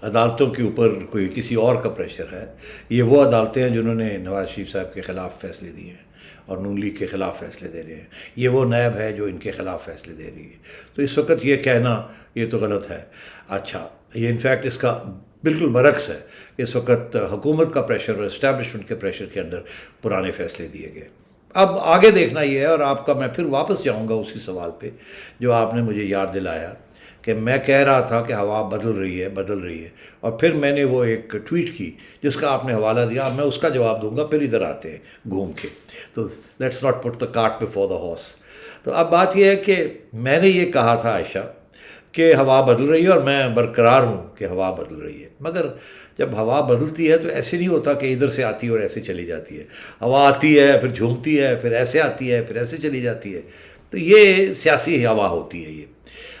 B: عدالتوں کے اوپر کوئی کسی اور کا پریشر ہے. یہ وہ عدالتیں ہیں جنہوں نے نواز شریف صاحب کے خلاف فیصلے دیے ہیں اور نون لیگ کے خلاف فیصلے دے رہے ہیں. یہ وہ نیب ہے جو ان کے خلاف فیصلے دے رہی ہے. تو اس وقت یہ کہنا یہ تو غلط ہے. اچھا، یہ انفیکٹ اس کا بالکل برعکس ہے کہ اس وقت حکومت کا پریشر اور اسٹیبلشمنٹ کے پریشر کے اندر پرانے فیصلے دیے گئے. اب آگے دیکھنا یہ ہے، اور آپ کا میں پھر واپس جاؤں گا اسی سوال پہ جو آپ نے مجھے یاد دلایا کہ میں کہہ رہا تھا کہ ہوا بدل رہی ہے، اور پھر میں نے وہ ایک ٹویٹ کی جس کا آپ نے حوالہ دیا. میں اس کا جواب دوں گا، پھر ادھر آتے ہیں گھوم کے. تو let's not put the cart before the horse. تو اب بات یہ ہے کہ میں نے یہ کہا تھا عائشہ کہ ہوا بدل رہی ہے اور میں برقرار ہوں کہ ہوا بدل رہی ہے، مگر جب ہوا بدلتی ہے تو ایسے نہیں ہوتا کہ ادھر سے آتی ہے اور ایسے چلی جاتی ہے. ہوا آتی ہے پھر جھومتی ہے پھر ایسے آتی ہے پھر ایسے چلی جاتی ہے. تو یہ سیاسی ہوا ہوتی ہے یہ.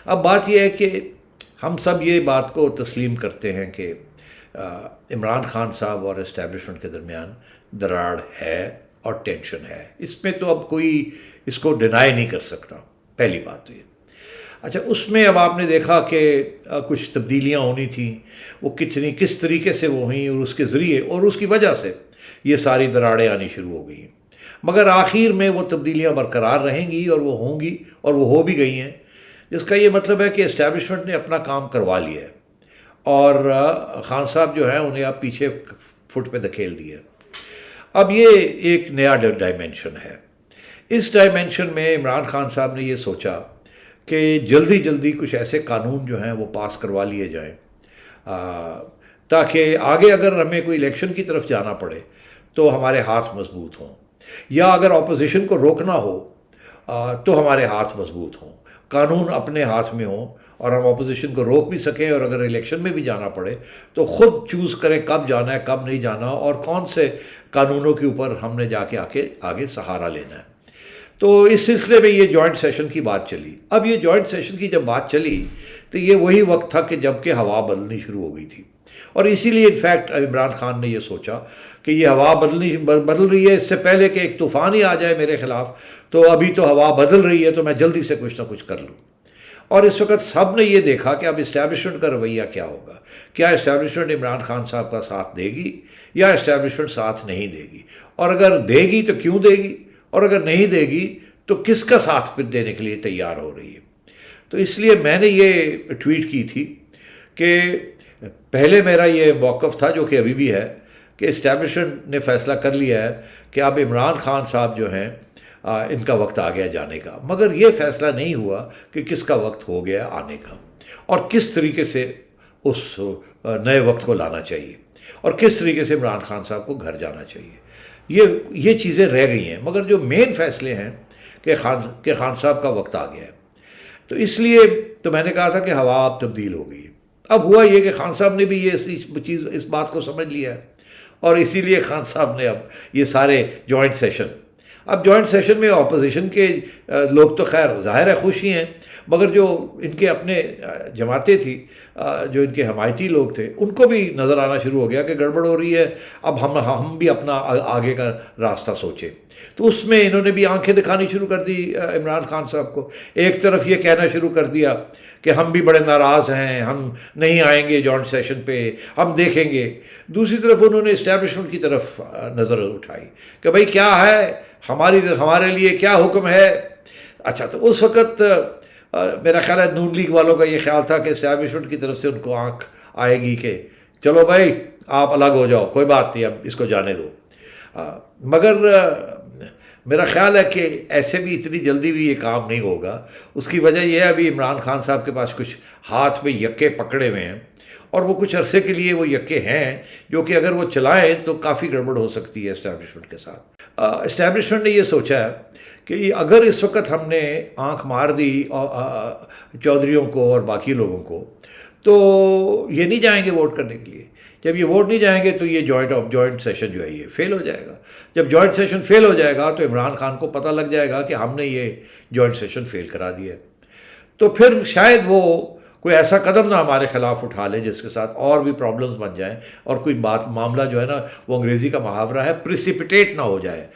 B: اب بات یہ ہے کہ ہم سب یہ بات کو تسلیم کرتے ہیں کہ عمران خان صاحب اور اسٹیبلشمنٹ کے درمیان دراڑ ہے اور ٹینشن ہے. اس میں تو اب کوئی اس کو ڈینائی نہیں کر سکتا. پہلی بات تو یہ. اچھا، اس میں اب آپ نے دیکھا کہ کچھ تبدیلیاں ہونی تھیں، وہ کس طریقے سے وہ ہوئیں اور اس کے ذریعے اور اس کی وجہ سے یہ ساری دراڑیں آنی شروع ہو گئی ہیں. مگر آخر میں وہ تبدیلیاں برقرار رہیں گی اور وہ ہوں گی اور وہ ہو بھی گئی ہیں، جس کا یہ مطلب ہے کہ اسٹیبلشمنٹ نے اپنا کام کروا لیا ہے اور خان صاحب جو ہیں انہیں اب پیچھے فٹ پہ دھکیل دیا. اب یہ ایک نیا ڈائمینشن ہے. اس ڈائمینشن میں عمران خان صاحب نے یہ سوچا کہ جلدی کچھ ایسے قانون جو ہیں وہ پاس کروا لیے جائیں تاکہ آگے اگر ہمیں کوئی الیکشن کی طرف جانا پڑے تو ہمارے ہاتھ مضبوط ہوں، یا اگر اپوزیشن کو روکنا ہو تو ہمارے ہاتھ مضبوط ہوں، قانون اپنے ہاتھ میں ہوں اور ہم اپوزیشن کو روک بھی سکیں، اور اگر الیکشن میں بھی جانا پڑے تو خود چوز کریں کب جانا ہے کب نہیں جانا اور کون سے قانونوں کے اوپر ہم نے جا کے آگے سہارا لینا ہے. تو اس سلسلے میں یہ جوائنٹ سیشن کی بات چلی. اب یہ جوائنٹ سیشن کی جب بات چلی تو یہ وہی وقت تھا کہ جب کہ ہوا بدلنی شروع ہو گئی تھی، اور اسی لیے انفیکٹ عمران خان نے یہ سوچا کہ یہ ہوا بدل رہی ہے، اس سے پہلے کہ ایک طوفان ہی آ جائے میرے خلاف، تو ابھی تو ہوا بدل رہی ہے تو میں جلدی سے کچھ نہ کچھ کر لوں. اور اس وقت سب نے یہ دیکھا کہ اب اسٹیبلشمنٹ کا رویہ کیا ہوگا. کیا اسٹیبلشمنٹ عمران خان صاحب کا ساتھ دے گی یا اسٹیبلشمنٹ ساتھ نہیں دے گی، اور اگر دے گی تو کیوں دے گی، اور اگر نہیں دے گی تو کس کا ساتھ پھر دینے کے لیے تیار ہو رہی ہے. تو اس لیے میں نے یہ ٹویٹ کی تھی کہ پہلے میرا یہ موقف تھا جو کہ ابھی بھی ہے کہ اسٹیبلشمنٹ نے فیصلہ کر لیا ہے کہ اب عمران خان صاحب جو ہیں ان کا وقت آ گیا جانے کا، مگر یہ فیصلہ نہیں ہوا کہ کس کا وقت ہو گیا آنے کا اور کس طریقے سے اس نئے وقت کو لانا چاہیے اور کس طریقے سے عمران خان صاحب کو گھر جانا چاہیے. یہ چیزیں رہ گئی ہیں، مگر جو مین فیصلے ہیں کہ خان صاحب کا وقت آ گیا ہے. تو اس لیے تو میں نے کہا تھا کہ ہوا اب تبدیل ہو گئی ہے. اب ہوا یہ کہ خان صاحب نے بھی یہ اس بات کو سمجھ لیا ہے، اور اسی لیے خان صاحب نے اب یہ سارے جوائنٹ سیشن میں اپوزیشن کے لوگ تو خیر ظاہر ہے خوش ہی ہیں، مگر جو ان کے اپنے جماعتیں تھیں، جو ان کے حمایتی لوگ تھے، ان کو بھی نظر آنا شروع ہو گیا کہ گڑبڑ ہو رہی ہے، اب ہم بھی اپنا آگے کا راستہ سوچیں. تو اس میں انہوں نے بھی آنکھیں دکھانی شروع کر دی عمران خان صاحب کو. ایک طرف یہ کہنا شروع کر دیا کہ ہم بھی بڑے ناراض ہیں، ہم نہیں آئیں گے جوائنٹ سیشن پہ، ہم دیکھیں گے. دوسری طرف انہوں نے اسٹیبلشمنٹ کی طرف نظر اٹھائی کہ بھائی کیا ہے ہمارے لیے کیا حکم ہے. اچھا، تو اس وقت میرا خیال ہے نون لیگ والوں کا یہ خیال تھا کہ اسٹیبلشمنٹ کی طرف سے ان کو آنکھ آئے گی کہ چلو بھائی آپ الگ ہو جاؤ، کوئی بات نہیں، اب اس کو جانے دو. مگر میرا خیال ہے کہ ایسے بھی اتنی جلدی بھی یہ کام نہیں ہوگا. اس کی وجہ یہ ہے ابھی عمران خان صاحب کے پاس کچھ ہاتھ میں یکے پکڑے ہوئے ہیں، اور وہ کچھ عرصے کے لیے وہ یکے ہیں جو کہ اگر وہ چلائیں تو کافی گڑبڑ ہو سکتی ہے اسٹیبلشمنٹ کے ساتھ. اسٹیبلشمنٹ نے یہ سوچا ہے کہ اگر اس وقت ہم نے آنکھ مار دی چودھریوں کو اور باقی لوگوں کو تو یہ نہیں جائیں گے ووٹ کرنے کے لیے. جب یہ ووٹ نہیں جائیں گے تو یہ جوائنٹ سیشن جو ہے یہ فیل ہو جائے گا. جب جوائنٹ سیشن فیل ہو جائے گا تو عمران خان کو پتہ لگ جائے گا کہ ہم نے یہ جوائنٹ سیشن فیل کرا دیا ہے. تو پھر شاید وہ کوئی ایسا قدم نہ ہمارے خلاف اٹھا لے جس کے ساتھ اور بھی پرابلمز بن جائیں اور کوئی معاملہ جو ہے نا وہ انگریزی کا محاورہ ہے پریسیپیٹیٹ نہ ہو جائے،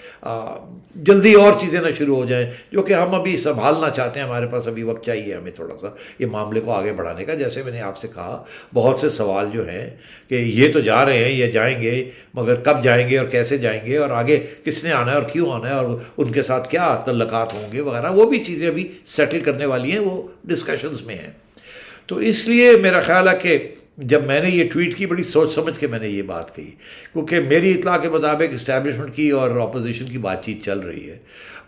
B: جلدی اور چیزیں نہ شروع ہو جائیں جو کہ ہم ابھی سنبھالنا چاہتے ہیں. ہمارے پاس ابھی وقت چاہیے ہمیں تھوڑا سا یہ معاملے کو آگے بڑھانے کا. جیسے میں نے آپ سے کہا بہت سے سوال جو ہیں کہ یہ تو جا رہے ہیں، یہ جائیں گے، مگر کب جائیں گے اور کیسے جائیں گے اور آگے کس نے آنا ہے اور کیوں آنا ہے اور ان کے ساتھ کیا تعلقات ہوں گے وغیرہ، وہ بھی چیزیں ابھی سیٹل کرنے والی ہیں، وہ ڈسکشنز میں ہیں. تو اس لیے میرا خیال ہے کہ جب میں نے یہ ٹویٹ کی بڑی سوچ سمجھ کے میں نے یہ بات کہی، کیونکہ میری اطلاع کے مطابق اسٹیبلشمنٹ کی اور اپوزیشن کی بات چیت چل رہی ہے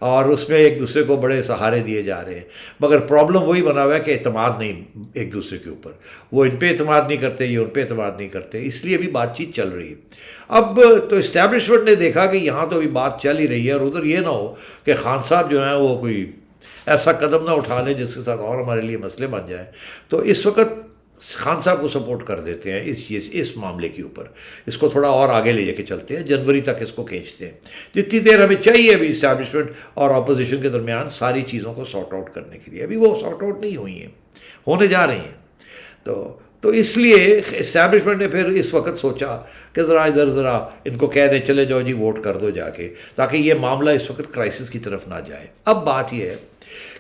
B: اور اس میں ایک دوسرے کو بڑے سہارے دیے جا رہے ہیں، مگر پرابلم وہی بنا ہوا ہے کہ اعتماد نہیں ایک دوسرے کے اوپر. وہ ان پہ اعتماد نہیں کرتے، یہ ان پہ اعتماد نہیں کرتے، اس لیے بھی بات چیت چل رہی ہے. اب تو اسٹیبلشمنٹ نے دیکھا کہ یہاں تو ابھی بات چل ہی رہی ہے اور ادھر یہ نہ ہو کہ خان صاحب جو ہیں وہ کوئی ایسا قدم نہ اٹھا لیں جس کے ساتھ اور ہمارے لیے مسئلے بن جائیں. تو اس وقت خان صاحب کو سپورٹ کر دیتے ہیں اس معاملے کے اوپر. اس کو تھوڑا اور آگے لے کے چلتے ہیں, جنوری تک اس کو کھینچتے ہیں, جتنی دیر ہمیں چاہیے ابھی اسٹیبلشمنٹ اور اپوزیشن کے درمیان ساری چیزوں کو سارٹ آؤٹ کرنے کے لیے. ابھی وہ سارٹ آؤٹ نہیں ہوئی ہیں, ہونے جا رہی ہیں. تو اس لیے اسٹیبلشمنٹ نے پھر اس وقت سوچا کہ ذرا ان کو کہہ دیں چلے جاؤ جی ووٹ کر دو جا کے, تاکہ یہ معاملہ اس وقت کرائسس کی طرف نہ جائے. اب بات یہ ہے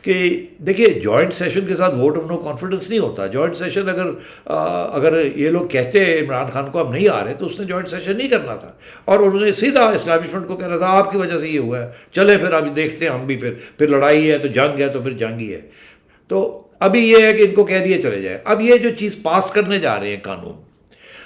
B: کہ دیکھیے جوائنٹ سیشن کے ساتھ ووٹ آف نو کانفیڈنس نہیں ہوتا. جوائنٹ سیشن اگر یہ لوگ کہتے ہیں عمران خان کو ہم نہیں آ رہے, تو اس نے جوائنٹ سیشن نہیں کرنا تھا, اور انہوں نے سیدھا اسٹیبلشمنٹ کو کہنا تھا آپ کی وجہ سے یہ ہوا ہے, چلے پھر ابھی دیکھتے ہیں ہم بھی, پھر لڑائی ہے تو جنگ ہے تو پھر جنگ ہی ہے. تو ابھی یہ ہے کہ ان کو کہہ دیے چلے جائیں. اب یہ جو چیز پاس کرنے جا رہے ہیں قانون,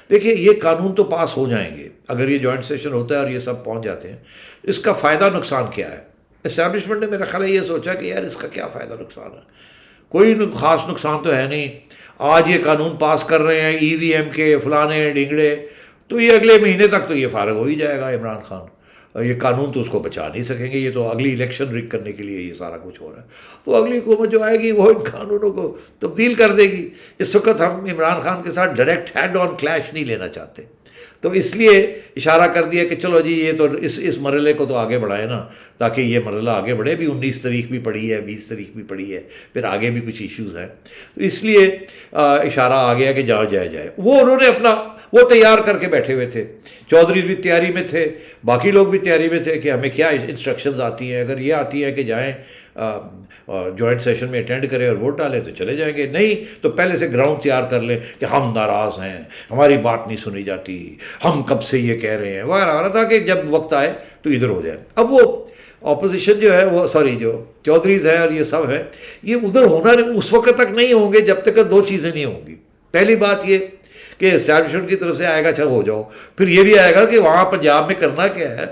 B: دیکھیے یہ قانون تو پاس ہو جائیں گے اگر یہ جوائنٹ سیشن ہوتا ہے اور یہ سب پہنچ جاتے ہیں. اس کا فائدہ نقصان کیا ہے؟ اسٹیبلشمنٹ نے میرا خیال ہے یہ سوچا کہ یار اس کا کیا فائدہ نقصان ہے, کوئی خاص نقصان تو ہے نہیں. آج یہ قانون پاس کر رہے ہیں ای وی ایم کے فلانے ڈنگڑے, تو یہ اگلے مہینے تک تو یہ فارغ ہو ہی جائے گا عمران خان. یہ قانون تو اس کو بچا نہیں سکیں گے, یہ تو اگلی الیکشن رک کرنے کے لیے یہ سارا کچھ ہو رہا ہے. تو اگلی حکومت جو آئے گی وہ ان قانونوں کو تبدیل کر دے گی. اس وقت ہم عمران خان کے ساتھ ڈائریکٹ ہیڈ آن کلیش نہیں لینا چاہتے, تو اس لیے اشارہ کر دیا کہ چلو جی یہ تو اس مرحلے کو تو آگے بڑھائے نا, تاکہ یہ مرحلہ آگے بڑھے. بھی 19 تاریخ بھی پڑی ہے, 20 تاریخ بھی پڑی ہے, پھر آگے بھی کچھ ایشوز ہیں. تو اس لیے اشارہ آ گیا کہ جہاں جائے. وہ انہوں نے اپنا وہ تیار کر کے بیٹھے ہوئے تھے. چودھری بھی تیاری میں تھے, باقی لوگ بھی تیاری میں تھے کہ ہمیں کیا انسٹرکشنز آتی ہیں. اگر یہ آتی ہیں کہ جائیں جوائنٹ سیشن میں اٹینڈ کریں اور ووٹ ڈالیں تو چلے جائیں گے, نہیں تو پہلے سے گراؤنڈ تیار کر لیں کہ ہم ناراض ہیں, ہماری بات نہیں سنی جاتی, ہم کب سے یہ کہہ رہے ہیں وغیرہ, تاکہ جب وقت آئے تو ادھر ہو جائیں. اب وہ اپوزیشن جو ہے وہ جو چودھریز ہیں اور یہ سب ہیں, یہ ادھر ہونا اس وقت تک نہیں ہوں گے جب تک 2 چیزیں نہیں ہوں گی. پہلی بات یہ کہ اسٹیبلشمنٹ کی طرف سے آئے گا اچھا ہو جاؤ, پھر یہ بھی آئے گا کہ وہاں پنجاب میں کرنا کیا ہے,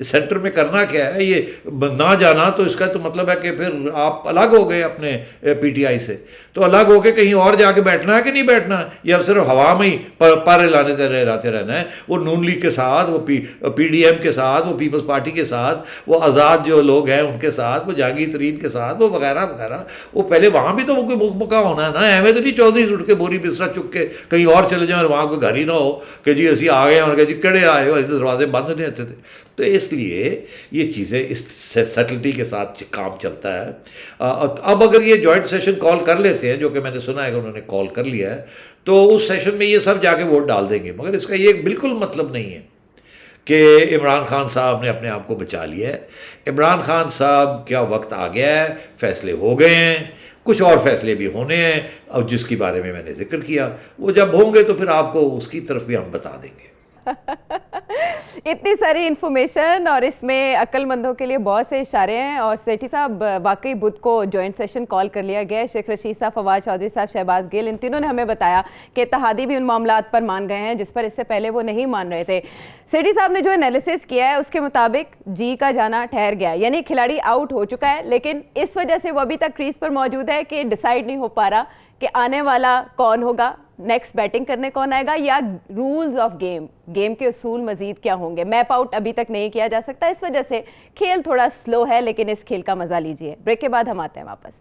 B: سینٹر میں کرنا کیا ہے. یہ نہ جانا تو اس کا تو مطلب ہے کہ پھر آپ الگ ہو گئے اپنے پی ٹی آئی سے, تو الگ ہو کے کہیں اور جا کے بیٹھنا ہے کہ نہیں بیٹھنا ہے, یا اب صرف ہوا میں ہی پارے لاتے رہنا ہے. وہ نون لیگ کے ساتھ, وہ پی ڈی ایم کے ساتھ, وہ پیپلز پارٹی کے ساتھ, وہ آزاد جو لوگ ہیں ان کے ساتھ, وہ جہانگیر ترین کے ساتھ, وہ وغیرہ وغیرہ. وہ پہلے وہاں بھی تو وہ کوئی مکہ ہونا ہے نا, ایویں تو نہیں چودھری اٹھ کے بوری بسترا چک کے کہیں اور چلے جائیں اور وہاں کوئی گھر ہی نہ ہو کہ جی اسی آ گئے ہیں, اور کہ جی کڑے آئے ہو, دروازے بند نہیں ہوتے تھے. تو اس لیے یہ چیزیں اس سیٹلٹی کے ساتھ کام چلتا ہے. اب اگر یہ جوائنٹ سیشن کال کر لیتے ہیں, جو کہ میں نے سنا ہے کہ انہوں نے کال کر لیا ہے, تو اس سیشن میں یہ سب جا کے ووٹ ڈال دیں گے. مگر اس کا یہ بالکل مطلب نہیں ہے کہ عمران خان صاحب نے اپنے آپ کو بچا لیا ہے. عمران خان صاحب کیا وقت آ گیا ہے, فیصلے ہو گئے ہیں, کچھ اور فیصلے بھی ہونے ہیں, اور جس کے بارے میں نے ذکر کیا وہ جب ہوں گے تو پھر آپ کو اس کی طرف بھی ہم بتا دیں گے.
A: اتنی ساری انفارمیشن اور اس میں عقل مندوں کے لیے بہت سے اشارے ہیں. اور سیٹھی صاحب واقعی بدھ کو جوائنٹ سیشن کال کر لیا گیا ہے. شیخ رشید صاحب, فواد چودھری صاحب, شہباز گل, ان تینوں نے ہمیں بتایا کہ اتحادی بھی ان معاملات پر مان گئے ہیں جس پر اس سے پہلے وہ نہیں مان رہے تھے. سیٹھی صاحب نے جو انالیسس کیا ہے اس کے مطابق جی کا جانا ٹھہر گیا, یعنی کھلاڑی آؤٹ ہو چکا ہے, لیکن اس وجہ سے وہ ابھی تک کریز پر موجود ہے کہ ڈیسائیڈ نہیں ہو پا رہا کہ آنے والا کون ہوگا, نیکسٹ بیٹنگ کرنے کون آئے گا, یا رولز آف گیم کے اصول مزید کیا ہوں گے. میپ آؤٹ ابھی تک نہیں کیا جا سکتا, اس وجہ سے کھیل تھوڑا سلو ہے, لیکن اس کھیل کا مزہ لیجئے. بریک کے بعد ہم آتے ہیں واپس.